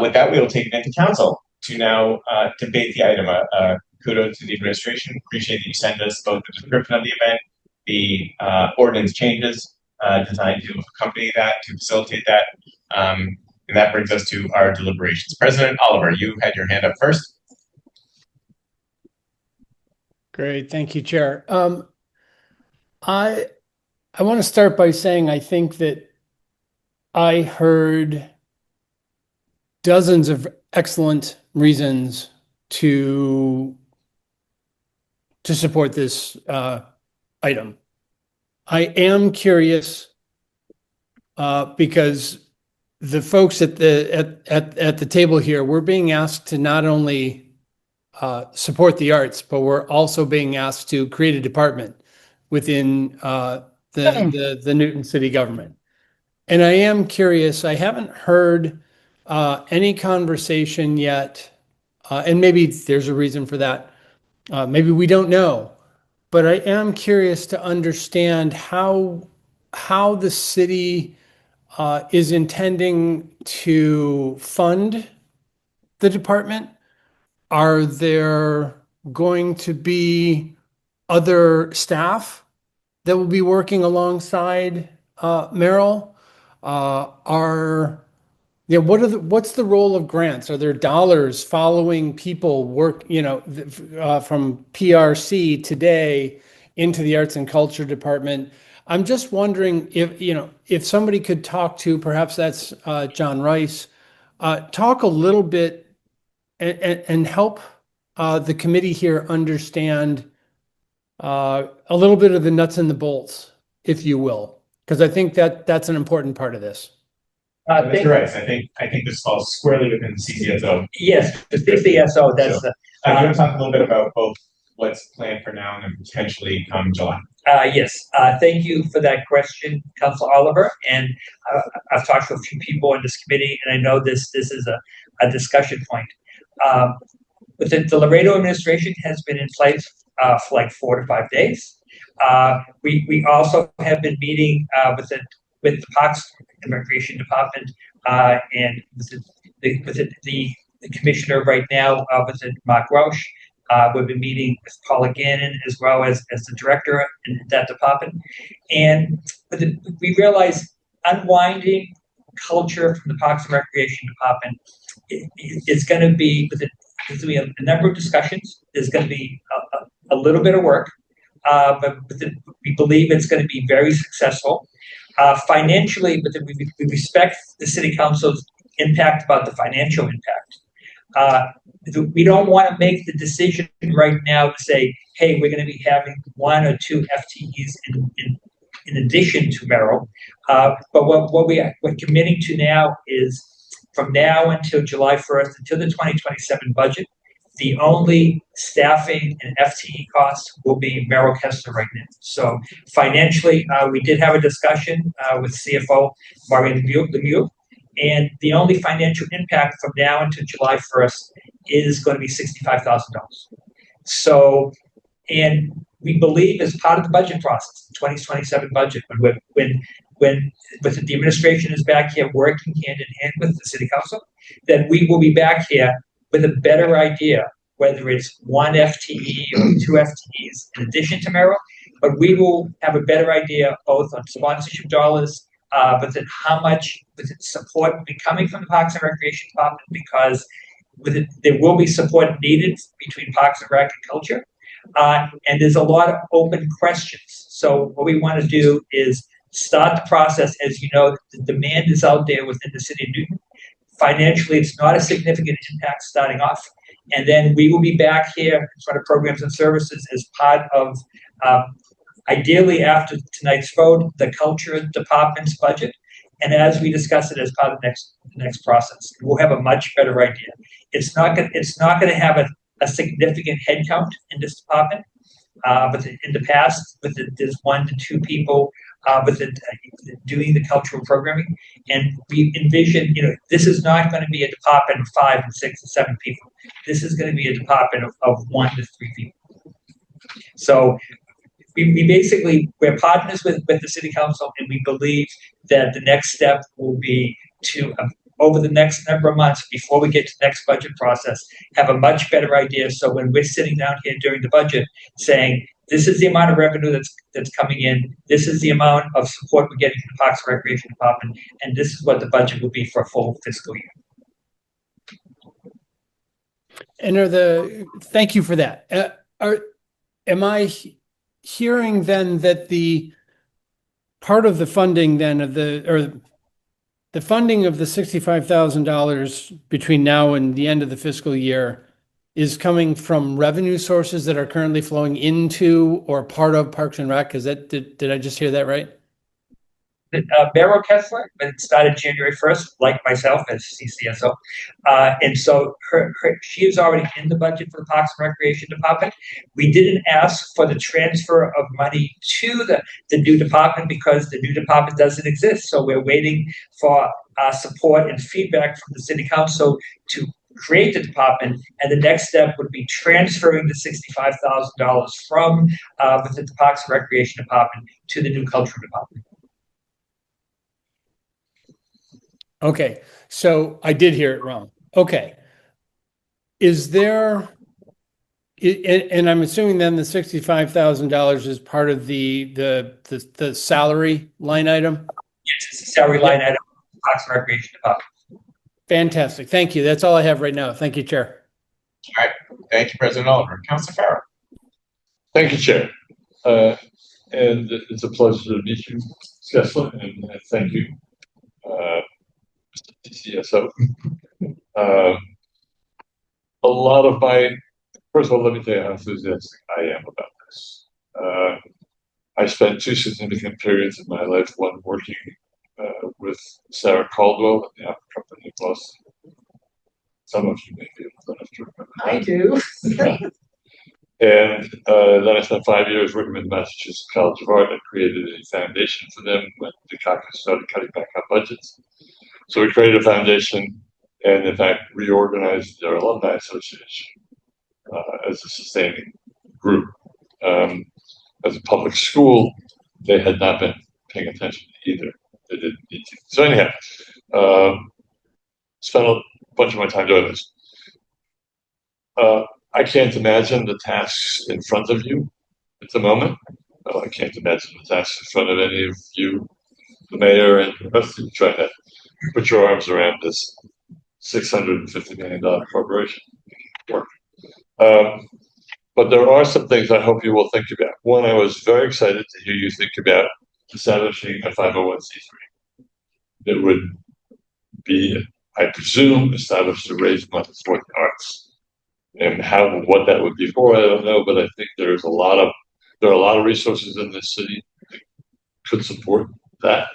With that, we will take it into council to now debate the item. Kudos to the administration. Appreciate that you sent us both the description of the event, the ordinance changes designed to accompany that, to facilitate that. And that brings us to our deliberations. President Oliver, you had your hand up first.
Great, thank you, Chair. I want to start by saying I think that I heard dozens of excellent reasons to support this item. I am curious because the folks at the table here, we're being asked to not only support the arts, but we're also being asked to create a department within the Newton city government. And I am curious, I haven't heard any conversation yet, and maybe there's a reason for that. Maybe we don't know, but I am curious to understand how the city is intending to fund the department. Are there going to be other staff that will be working alongside Merrill? What's the role of grants? Are there dollars following people work, from PRC today into the Arts and Culture Department? I'm just wondering if somebody could talk to, perhaps that's John Rice, talk a little bit and help the committee here understand a little bit of the nuts and the bolts, if you will, because I think that's an important part of this.
Mr. Rice, I think this falls squarely within the CCSO.
Yes, the CCSO, that's
do you want to talk a little bit about both what's planned for now and then potentially come July?
Yes, thank you for that question, Councilor Oliver. And I've talked to a few people in this committee, and I know this is a discussion point. But the Laredo administration has been in place for like 4 to 5 days. We also have been meeting with the Parks and Recreation Department and with the commissioner right now, with Mark Roche. We've been meeting with Paula Gannon as well as the director in that department. And we realize unwinding culture from the Parks and Recreation Department it's going to be a number of discussions. There's going to be a little bit of work, but we believe it's going to be very successful. Financially, but we respect the city council's impact about the financial impact. We don't want to make the decision right now to say, hey, we're going to be having 1 or 2 FTEs in addition to Merrill. But what we're committing to now is from now until July 1st, until the 2027 budget, the only staffing and FTE costs will be Merrill Kessler right now. So financially, we did have a discussion with CFO Maureen Lemieux, and the only financial impact from now until July 1st is going to be $65,000. So, and we believe as part of the budget process, the 2027 budget, when the administration is back here working hand in hand with the city council, then we will be back here with a better idea, whether it's 1 FTE or 2 FTEs in addition to Merrill, but we will have a better idea both on sponsorship dollars, but then how much support will be coming from the Parks and Recreation Department, because there will be support needed between Parks and Rec and Culture, and there's a lot of open questions. So what we want to do is start the process. As you know, the demand is out there within the city of Newton. Financially, it's not a significant impact starting off. And then we will be back here in front of Programs and Services as part of, ideally after tonight's vote, the Culture Department's budget. And as we discuss it as part of the next process, we'll have a much better idea. It's not going to have a significant headcount in this department. But in the past, there's 1 to 2 people doing the cultural programming, and we envision, this is not going to be a department of 5 and 6 and 7 people. This is going to be a department of 1 to 3 people. So we're partners with the city council, and we believe that the next step will be to, over the next number of months before we get to the next budget process, have a much better idea. So when we're sitting down here during the budget saying, this is the amount of revenue that's coming in, this is the amount of support we're getting from the Parks and Recreation Department, and this is what the budget will be for a full fiscal year.
And thank you for that. Am I hearing then that the part of the funding then the funding of the $65,000 between now and the end of the fiscal year is coming from revenue sources that are currently flowing into or part of Parks and Rec? Did I just hear that right?
Meryl Kessler, but it started January 1st, like myself as CCSO. And so she is already in the budget for the Parks and Recreation Department. We didn't ask for the transfer of money to the new department because the new department doesn't exist. So we're waiting for support and feedback from the city council to create the department, and the next step would be transferring the $65,000 from within the Parks and Recreation Department to the new Cultural Department.
Okay, so I did hear it wrong. Okay. Is there, and I'm assuming then the $65,000 is part of the salary line item?
Yes, it's a salary line item, Parks and Recreation Department.
Fantastic. Thank you. That's all I have right now. Thank you, Chair.
All right. Thank you, President Oliver. Councilor Farrow.
Thank you, Chair. And it's a pleasure to meet you, Kessler, and thank you, CSO. A lot of first of all, let me tell you how enthusiastic I am about this. I spent 2 significant periods of my life, one working with Sarah Caldwell at the Apple Company in Boston. Some of you may be able to remember.
I do.
And then I spent 5 years working with Massachusetts College of Art and created a foundation for them when Dukakis started cutting back on budgets. So we created a foundation and, in fact, reorganized their alumni association as a sustaining group. As a public school, they had not been paying attention either. They didn't need to. So anyhow, spent a bunch of my time doing this. I can't imagine the tasks in front of you at the moment. I can't imagine the tasks in front of any of you, the mayor and the rest of you, trying to put your arms around this $650 million corporation. Work. But there are some things I hope you will think about. One, I was very excited to hear you think about establishing a 501c3 that would be, I presume, established to raise money for the arts. And what that would be for, I don't know, but I think there are a lot of resources in this city that could support that.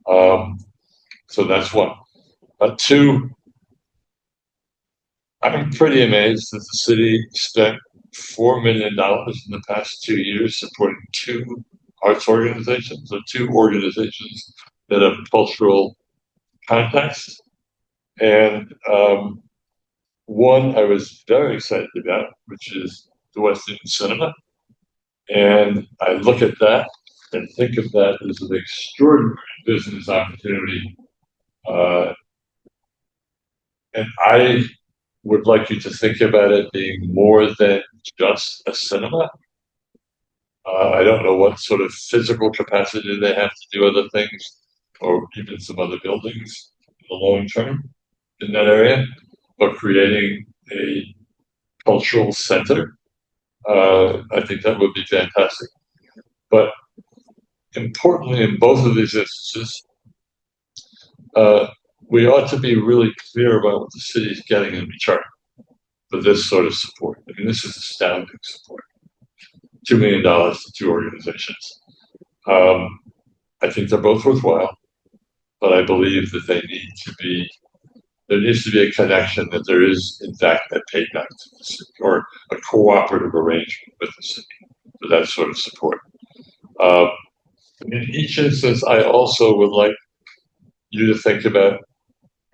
So that's one. Two, I'm pretty amazed that the city spent $4 million in the past 2 years supporting 2 arts organizations, or 2 organizations that have cultural context. And one I was very excited about, which is the West Newton Cinema. And I look at that and think of that as an extraordinary business opportunity. And I would like you to think about it being more than just a cinema. I don't know what sort of physical capacity they have to do other things, or even some other buildings in the long term in that area, but creating a cultural center, I think that would be fantastic. But importantly, in both of these instances, we ought to be really clear about what the city is getting in return for this sort of support. I mean, this is astounding support. $2 million to 2 organizations. I think they're both worthwhile, but I believe that there needs to be a connection, that there is, in fact, a payback to the city, or a cooperative arrangement with the city for that sort of support. In each instance, I also would like you to think about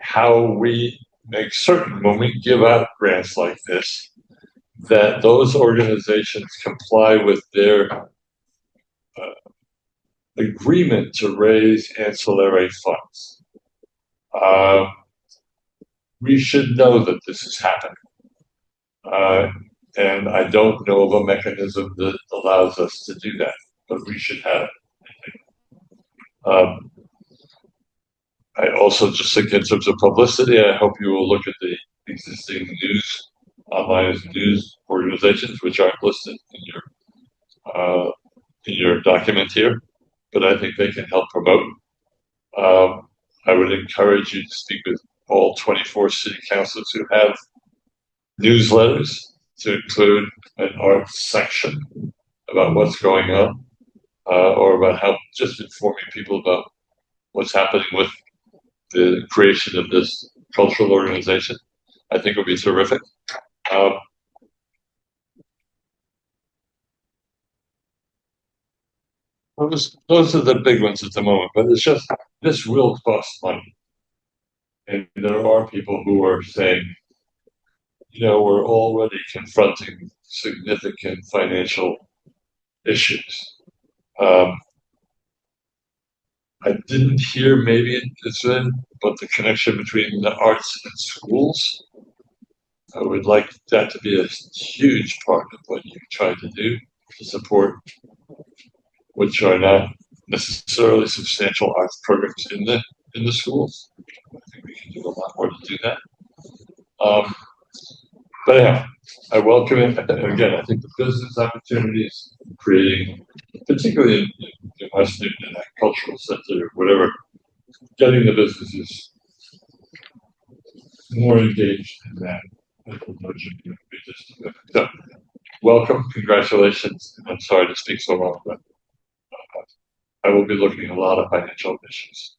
how we make certain, when we give out grants like this, that those organizations comply with their agreement to raise ancillary funds. We should know that this is happening. And I don't know of a mechanism that allows us to do that, but we should have it. I also just think in terms of publicity, I hope you will look at the existing online news organizations, which aren't listed in your document here, but I think they can help promote. I would encourage you to speak with all 24 city councils who have newsletters to include an arts section about what's going on, or about how just informing people about what's happening with the creation of this cultural organization. I think it would be terrific. Those are the big ones at the moment, but it's just, this will cost money. And there are people who are saying, we're already confronting significant financial issues. I didn't hear, maybe it's in, but the connection between the arts and schools. I would like that to be a huge part of what you try to do to support, which are not necessarily substantial arts programs in the schools. I think we can do a lot more to do that. But anyhow, I welcome it. Again, I think the business opportunities, creating, particularly in West Newton, in that cultural center, or whatever, getting the businesses more engaged in that. So, welcome, congratulations. And I'm sorry to speak so long, but I will be looking at a lot of financial issues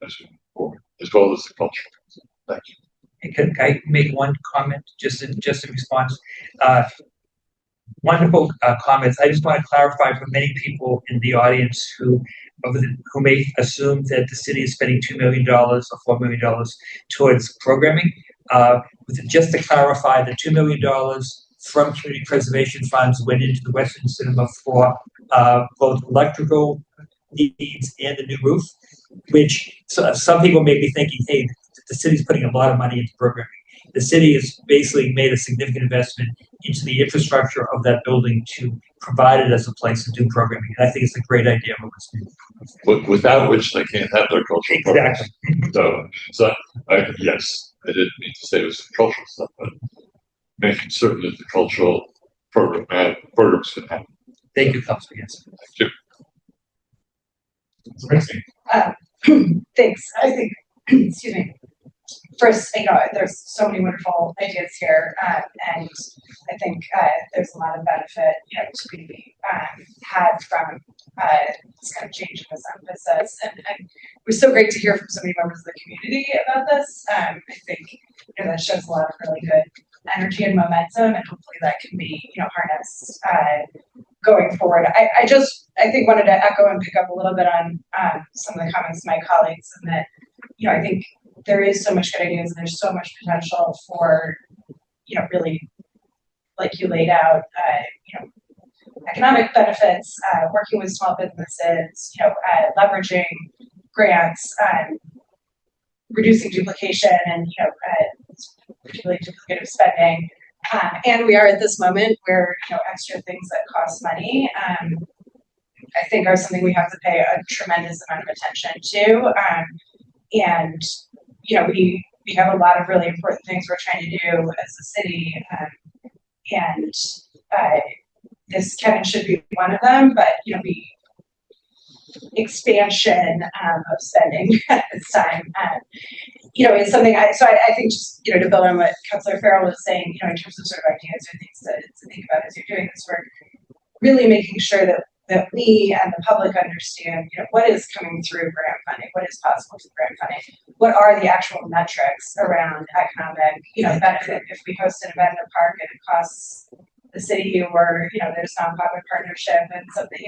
as we move forward, as well as the cultural. Thank you.
Can I make one comment just in response? Wonderful comments. I just want to clarify for many people in the audience who may assume that the city is spending $2 million or $4 million towards programming. Just to clarify, the $2 million from community preservation funds went into the Western Cinema for both electrical needs and the new roof, which some people may be thinking, hey, the city's putting a lot of money into programming. The city has basically made a significant investment into the infrastructure of that building to provide it as a place to do programming. And I think it's a great idea.
Without which they can't have their cultural programs. So yes, I didn't mean to say it was cultural stuff, but making certain that the cultural programs can happen.
Thank you, Councilor. Yes.
Thank you.
Thanks. I think, excuse me. First, there's so many wonderful ideas here, and I think there's a lot of benefit, to be had from this kind of change in this emphasis. And it was so great to hear from so many members of the community about this. I think that shows a lot of really good energy and momentum, and hopefully that can be harnessed going forward. I think wanted to echo and pick up a little bit on some of the comments of my colleagues, and that I think there is so much good ideas and there's so much potential for really, like you laid out, economic benefits, working with small businesses, leveraging grants, reducing duplication and particularly duplicative spending. And we are at this moment where extra things that cost money I think are something we have to pay a tremendous amount of attention to. And we have a lot of really important things we're trying to do as a city, and this can and should be one of them. But the expansion of spending at this time, is something. I think just to build on what Councilor Farrell was saying, in terms of sort of ideas or things to think about as you're doing this work, really making sure that we and the public understand, what is coming through grant funding, what is possible through grant funding, what are the actual metrics around economic, benefit. If we host an event in a park and it costs the city, or there's nonprofit partnership and something,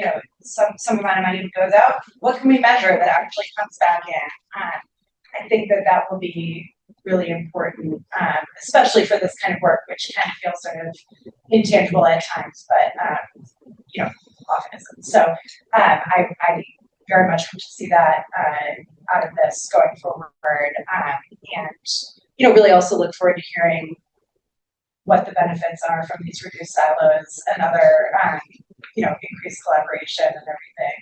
some amount of money goes out, what can we measure that actually comes back in? I think that will be really important, especially for this kind of work, which can feel sort of intangible at times, but often isn't. So I very much hope to see that out of this going forward, and really also look forward to hearing what the benefits are from these reduced silos and other increased collaboration and everything.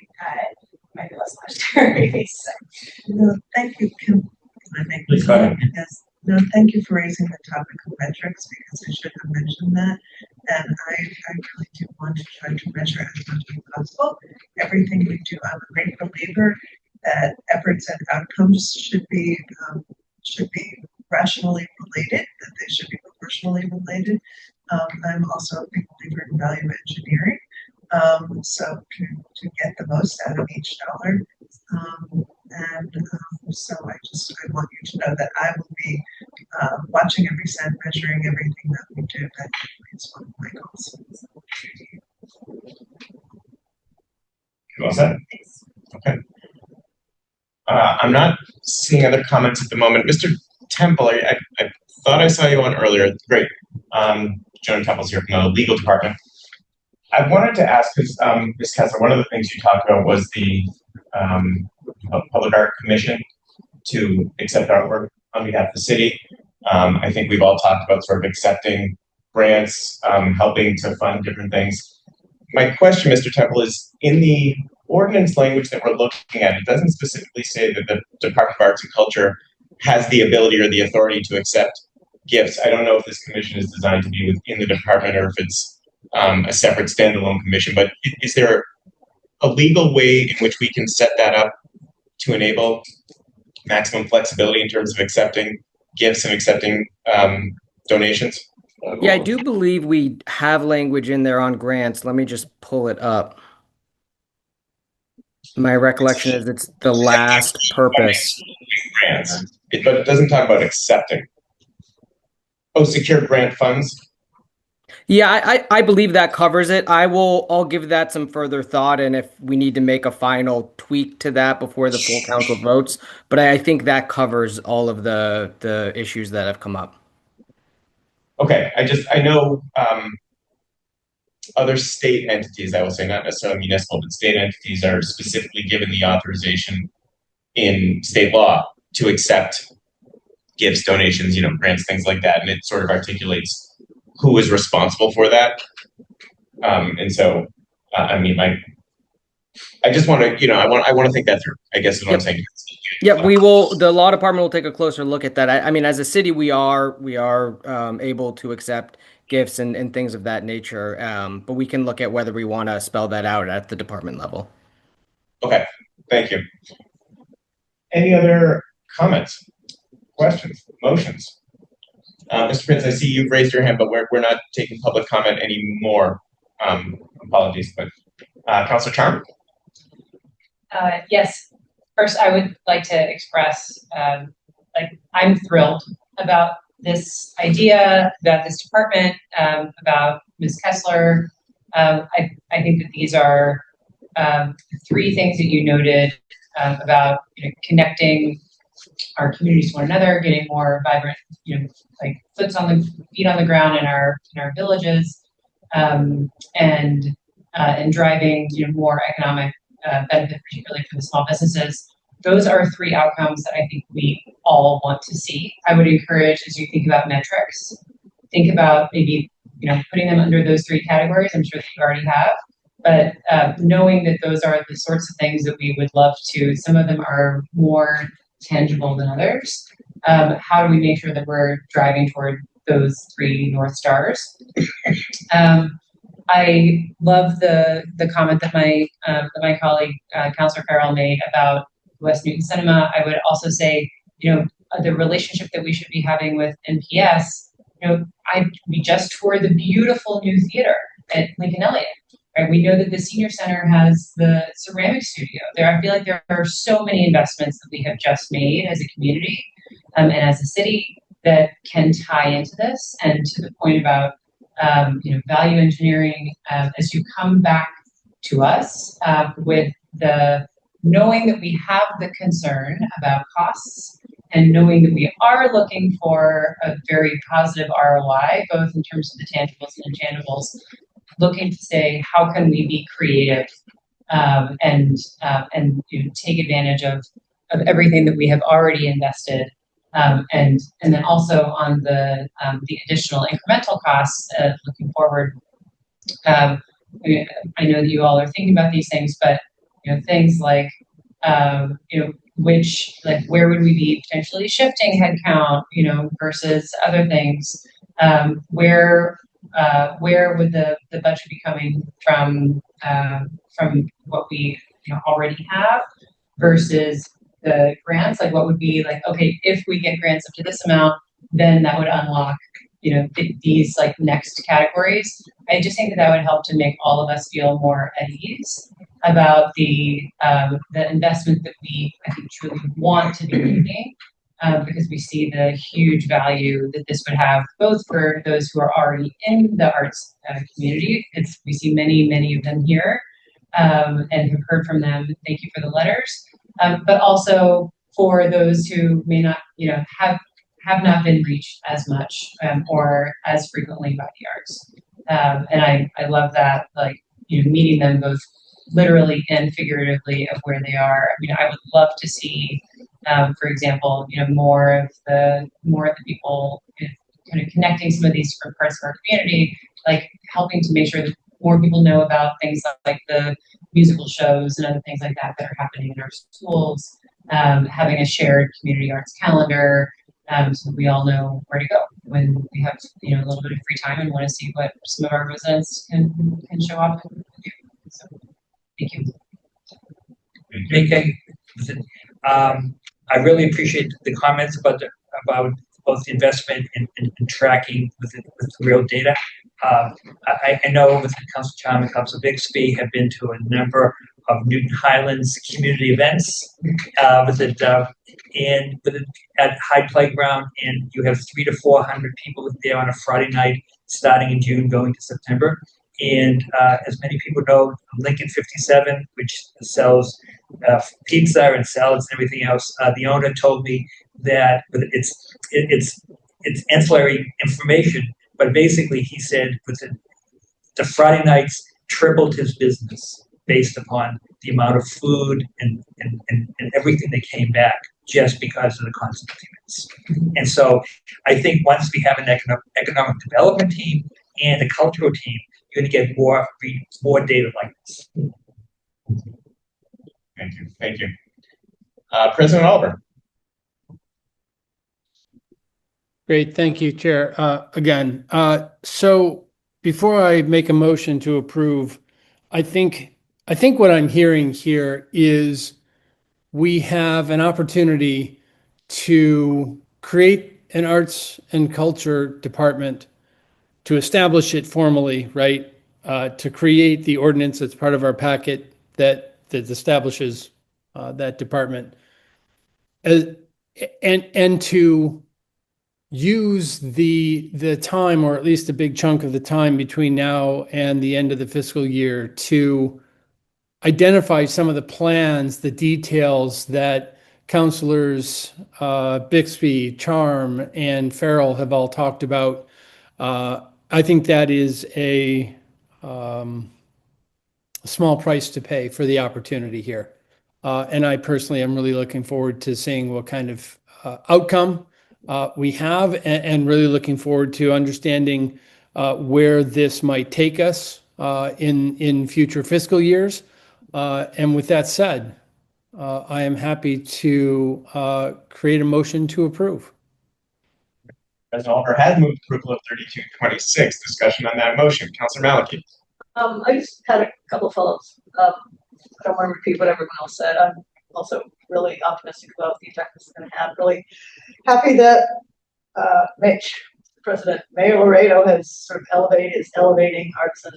Might be less monetary. So.
No, thank you, Kim. Can I make
Please go ahead.
Yes. No, thank you for raising the topic of metrics, because I should have mentioned that. And I really do want to try to measure as much as possible everything we do. I'm a great believer that efforts and outcomes should be rationally related, that they should be proportionally related. I'm also a big believer in value engineering. So to get the most out of each dollar, And so I want you to know that I will be watching every cent, measuring everything that we do. That is one of my goals.
You all set? Okay. I'm not seeing other comments at the moment. Mr. Temple, I thought I saw you on earlier. Great. Joan Temple's here from the legal department. I wanted to ask, because Ms. Kessler, one of the things you talked about was the Public Art Commission to accept artwork on behalf of the city. I think we've all talked about sort of accepting grants, helping to fund different things. My question, Mr. Temple, is in the ordinance language that we're looking at, it doesn't specifically say that the Department of Arts and Culture has the ability or the authority to accept gifts. I don't know if this commission is designed to be within the department or if it's a separate standalone commission, but is there a legal way in which we can set that up to enable maximum flexibility in terms of accepting gifts and accepting donations?
Yeah, I do believe we have language in there on grants. Let me just pull it up. My recollection is it's the last purpose.
Grants, but it doesn't talk about accepting. Oh, secure grant funds?
Yeah, I believe that covers it. I'll give that some further thought, and if we need to make a final tweak to that before the full council votes, but I think that covers all of the issues that have come up.
Okay, I know other state entities, I will say, not necessarily municipal, but state entities are specifically given the authorization in state law to accept gifts, donations, grants, things like that, and it sort of articulates who is responsible for that. And so, I just want to, I want to think that through, I guess is what I'm saying.
Yep, the law department will take a closer look at that. I mean, as a city, we are able to accept gifts and things of that nature, but we can look at whether we want to spell that out at the department level.
Okay, thank you. Any other comments, questions, motions? Mr. Prince, I see you've raised your hand, but we're not taking public comment anymore. Apologies, but Councilor Charm?
Yes. First, I would like to express, I'm thrilled about this idea, about this department, about Ms. Kessler. I think that these are three things that you noted about connecting our communities to one another, getting more vibrant, feet on the ground in our villages, and driving more economic benefit, particularly for the small businesses. Those are three outcomes that I think we all want to see. I would encourage, as you think about metrics, think about maybe putting them under those three categories. I'm sure that you already have, but knowing that those are the sorts of things that we would love to. Some of them are more tangible than others. How do we make sure that we're driving toward those three North Stars? I love the comment that my colleague Councilor Farrell made about West Newton Cinema. I would also say, the relationship that we should be having with NPS. We just toured the beautiful new theater at Lincoln Elliott. Right? We know that the senior center has the ceramic studio there. I feel like there are so many investments that we have just made as a community and as a city that can tie into this. And to the point about value engineering, as you come back to us with the knowing that we have the concern about costs and knowing that we are looking for a very positive ROI, both in terms of the tangibles and intangibles, looking to say, how can we be creative and take advantage of everything that we have already invested, and then also on the additional incremental costs looking forward. I know that you all are thinking about these things, but things like where would we be potentially shifting headcount, versus other things, where would the budget be coming from what we already have versus the grants? What would be okay, if we get grants up to this amount, then that would unlock these next categories. I just think that would help to make all of us feel more at ease. about the investment that we, I think, truly want to be making, because we see the huge value that this would have both for those who are already in the arts community. We see many of them here, and have heard from them. Thank you for the letters, but also for those who may not, have not been reached as much or as frequently by the arts. And I love that, meeting them both literally and figuratively of where they are. I mean, I would love to see, for example, more of the people kind of connecting some of these different parts of our community, like helping to make sure that more people know about things like the musical shows and other things like that that are happening in our schools, having a shared community arts calendar, so that we all know where to go when we have a little bit of free time and want to see what some of our residents can show up and do. So thank you.
I really appreciate the comments about both the investment and tracking with real data. I know with Council Cham and Council Bixby have been to a number of Newton Highlands community events at High Playground, and you have 300 to 400 people there on a Friday night starting in June going to September. And as many people know, Lincoln 57, which sells pizza and salads and everything else, the owner told me that it's ancillary information, but basically he said the Friday nights tripled his business based upon the amount of food and everything that came back just because of the constant payments. And so I think once we have an economic development team and a cultural team, you're going to get more data like this.
Thank you. President Oliver.
Great, thank you, Chair. Again, so before I make a motion to approve, I think what I'm hearing here is we have an opportunity to create an arts and culture department, to establish it formally, right? To create the ordinance that's part of our packet that establishes that department, and to use the time, or at least a big chunk of the time between now and the end of the fiscal year, to identify some of the plans, the details that Councilors Bixby, Charm, and Farrell have all talked about. I think that is a small price to pay for the opportunity here. And I personally am really looking forward to seeing what kind of outcome we have, and really looking forward to understanding where this might take us in future fiscal years. And with that said, I am happy to create a motion to approve.
President Oliver has moved approval of 3226. Discussion on that motion. Councilor Malachy.
I just had a couple of follow-ups. I don't want to repeat what everyone else said. I'm also really optimistic about the effect this is going to have. Really happy that Mitch, President Mayor Laredo, is elevating arts and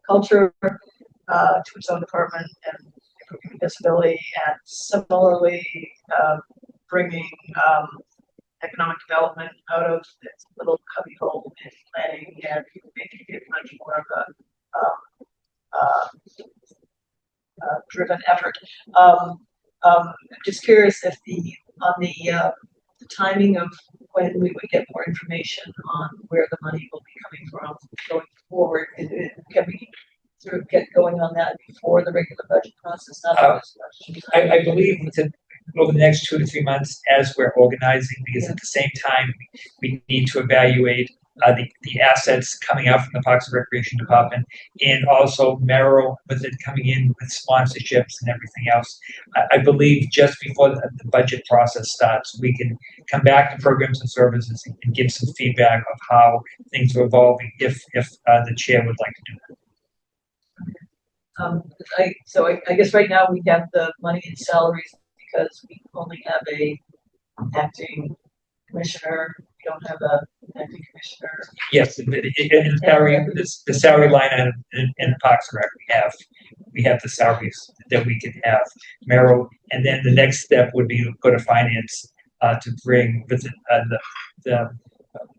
culture to its own department and improving disability, and similarly bringing economic development out of its little cubbyhole in planning and making it much more of a driven effort. I'm just curious if the timing of when we would get more information on where the money will be coming from going forward. Can we sort of get going on that before the regular budget process?
I believe within over the next 2 to 3 months, as we're organizing, because at the same time we need to evaluate the assets coming out from the Parks and Recreation Department, and also Merrill with it coming in with sponsorships and everything else. I believe just before the budget process starts, we can come back to programs and services and give some feedback of how things are evolving, if the chair would like to do that.
I guess right now we have the money in salaries because we only have a acting commissioner. We don't have a acting commissioner.
Yes, the salary line item in the Parks and Rec, we have we have the salaries that we can have. Merrill, and then the next step would be to go to finance to bring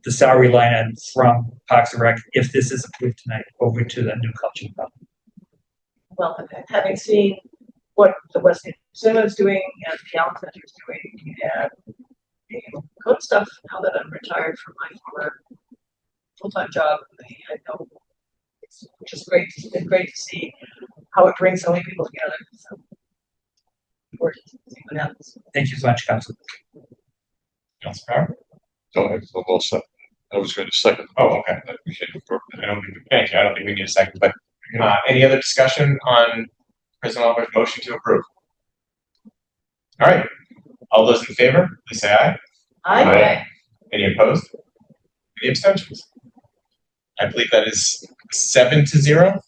the salary line item from Parks and Rec, if this is approved tonight, over to the new culture department.
Well, having seen what the West Newton Cinema is doing and the Allen Center is doing, and good stuff now that I'm retired from my former full-time job, I know it's just great. It's been great to see how it brings so many people together. So, we're just see what happens.
Thank you so much, Council.
Councilor Power?
Go ahead, well said. I was going to second.
Oh, okay. I don't think we need a second, but any other discussion on President Oliver's motion to approve? All right. All those in favor, please say aye.
Aye.
Any opposed? Any abstentions? I believe that is 7-0.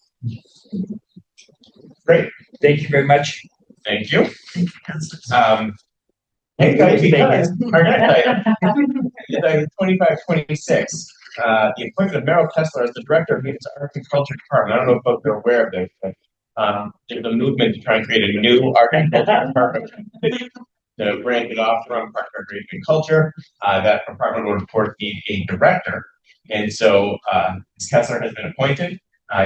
Great.
Thank you very much.
Thank you.
Thank you, Councilor.
Hey, guys, because our next item is 2526. The appointment of Merrill Kessler as the director of Newton's Art and Culture Department. I don't know if folks are aware of this, but there's a movement to try and create a new art and culture department to branch it off from Park, Recreation, and Culture. That department will, of course, be a director. And so Ms. Kessler has been appointed.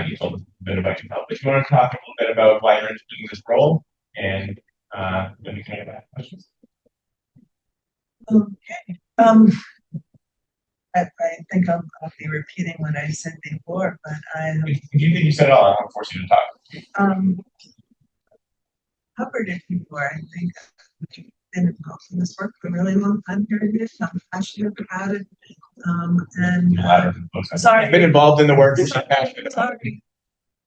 You told us a bit about yourself, but you want to talk a little bit about why you're interested in this role, and then we can have questions.
Okay. I think I'll be repeating what I said before, but
If you think you said it all, I won't force you to talk.
Covered it before. I think I've been involved in this work for a really long time here in this. I'm passionate about it. Sorry.
I've been involved in the work. And she's passionate about it.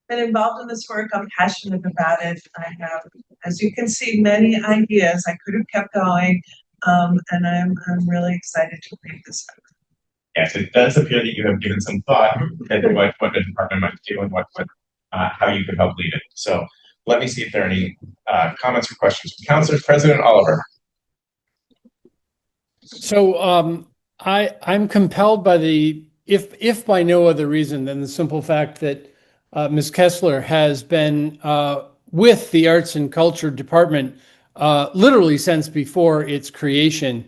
Been involved in this work. I'm passionate about it. I have, as you can see, many ideas. I could have kept going, and I'm really excited to lead this effort.
Yes, it does appear that you have given some thought as to what the department might do and how you could help lead it. So let me see if there are any comments or questions from councilors. President Oliver.
So I'm compelled by if by no other reason than the simple fact that Ms. Kessler has been with the Arts and Culture Department literally since before its creation.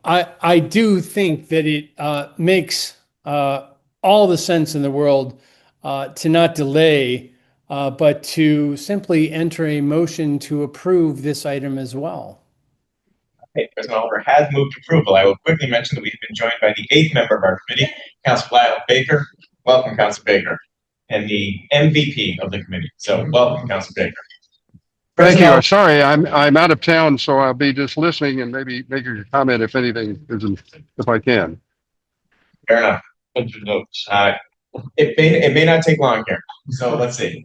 I do think that it makes all the sense in the world to not delay, but to simply enter a motion to approve this item as well.
Okay, President Oliver has moved approval. I will quickly mention that we've been joined by the 8th member of our committee, Councilor Lyle Baker. Welcome, Councilor Baker, and the MVP of the committee. So welcome, Councilor Baker.
Thank you. Sorry, I'm out of town, so I'll be just listening and maybe making a comment if anything isn't, if I can.
Fair enough.
Notes.
It may not take long here. So let's see.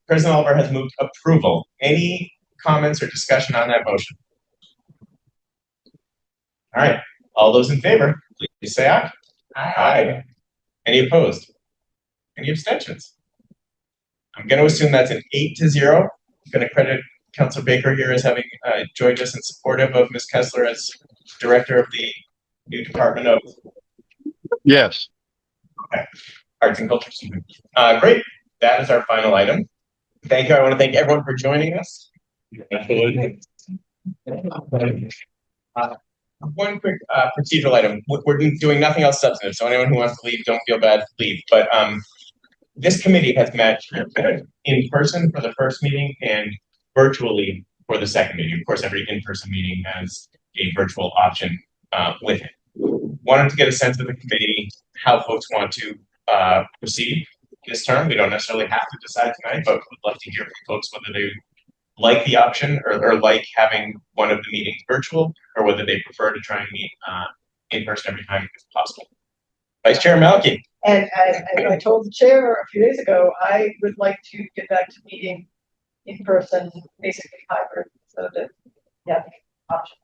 President Oliver has moved approval. Any comments or discussion on that motion? All right. All those in favor, please say aye. Aye. Any opposed? Any abstentions? I'm going to assume that's an 8-0. I'm going to credit Councilor Baker here as having joined us and supportive of Ms. Kessler as director of the new Department of.
Yes.
Okay. Arts and Culture. Great. That is our final item. Thank you. I want to thank everyone for joining us. One quick procedural item. We're doing nothing else substantive, so anyone who wants to leave, don't feel bad, leave. But this committee has met in person for the first meeting and virtually for the second meeting. Of course, every in-person meeting has a virtual option with it. Wanted to get a sense of the committee, how folks want to proceed this term. We don't necessarily have to decide tonight, but would love to hear from folks whether they like the option or like having one of the meetings virtual, or whether they prefer to try and meet in person every time if possible. Vice Chair Malky.
And I told the chair a few days ago, I would like to get back to meeting in person, basically hybrid, so that yeah, option.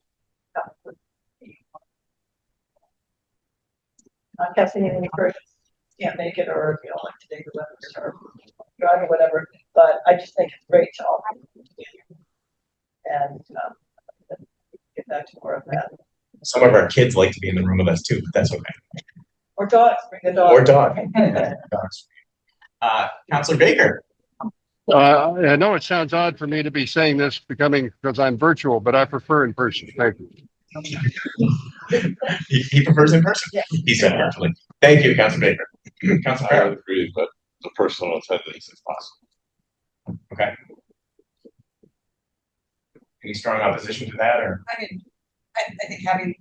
Not casting any persons can't make it, or like today the weather or driving, whatever. But I just think it's great to all be together and get back to more of that.
Some of our kids like to be in the room with us too, but that's okay.
Or dogs, bring the dog.
Or dog. Dogs. Councilor Baker.
I know it sounds odd for me to be saying this because I'm virtual, but I prefer in person. Thank you.
He prefers in person. He said virtually. Thank you, Councilor Baker. Councilor
I
Farrell.
would agree, but the personal attendance is possible.
Okay. Any strong opposition to that, or?
I mean, I think having,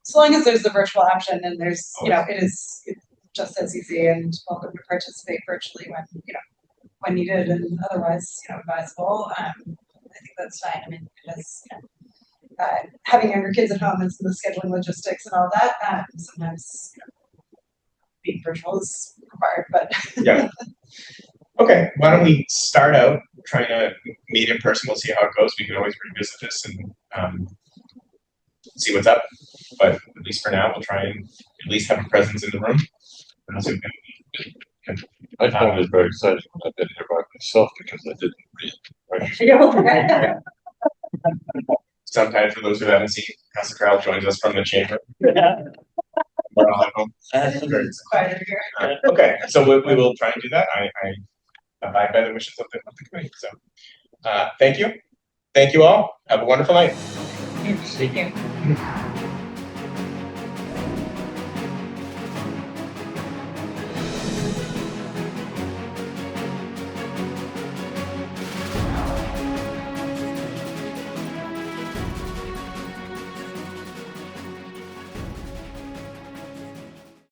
as long as there's the virtual option and there's, it's just as easy and welcome to participate virtually when, when needed and otherwise, advisable. I think that's fine. I mean, because, having younger kids at home and the scheduling logistics and all that, sometimes, being virtual is required, but.
Yeah. Okay, why don't we start out trying to meet in person? We'll see how it goes. We can always revisit this and see what's up. But at least for now, we'll try and at least have a presence in the room.
I found it very exciting when I've been here by myself because I didn't read.
Sometimes, for those who haven't seen, Councilor Farrell joins us from the chamber. We're all at home.
It's quieter here.
Okay, so we will try and do that. I abide by the wishes of the committee. So, thank you. Thank you all. Have a wonderful night.
Thank you.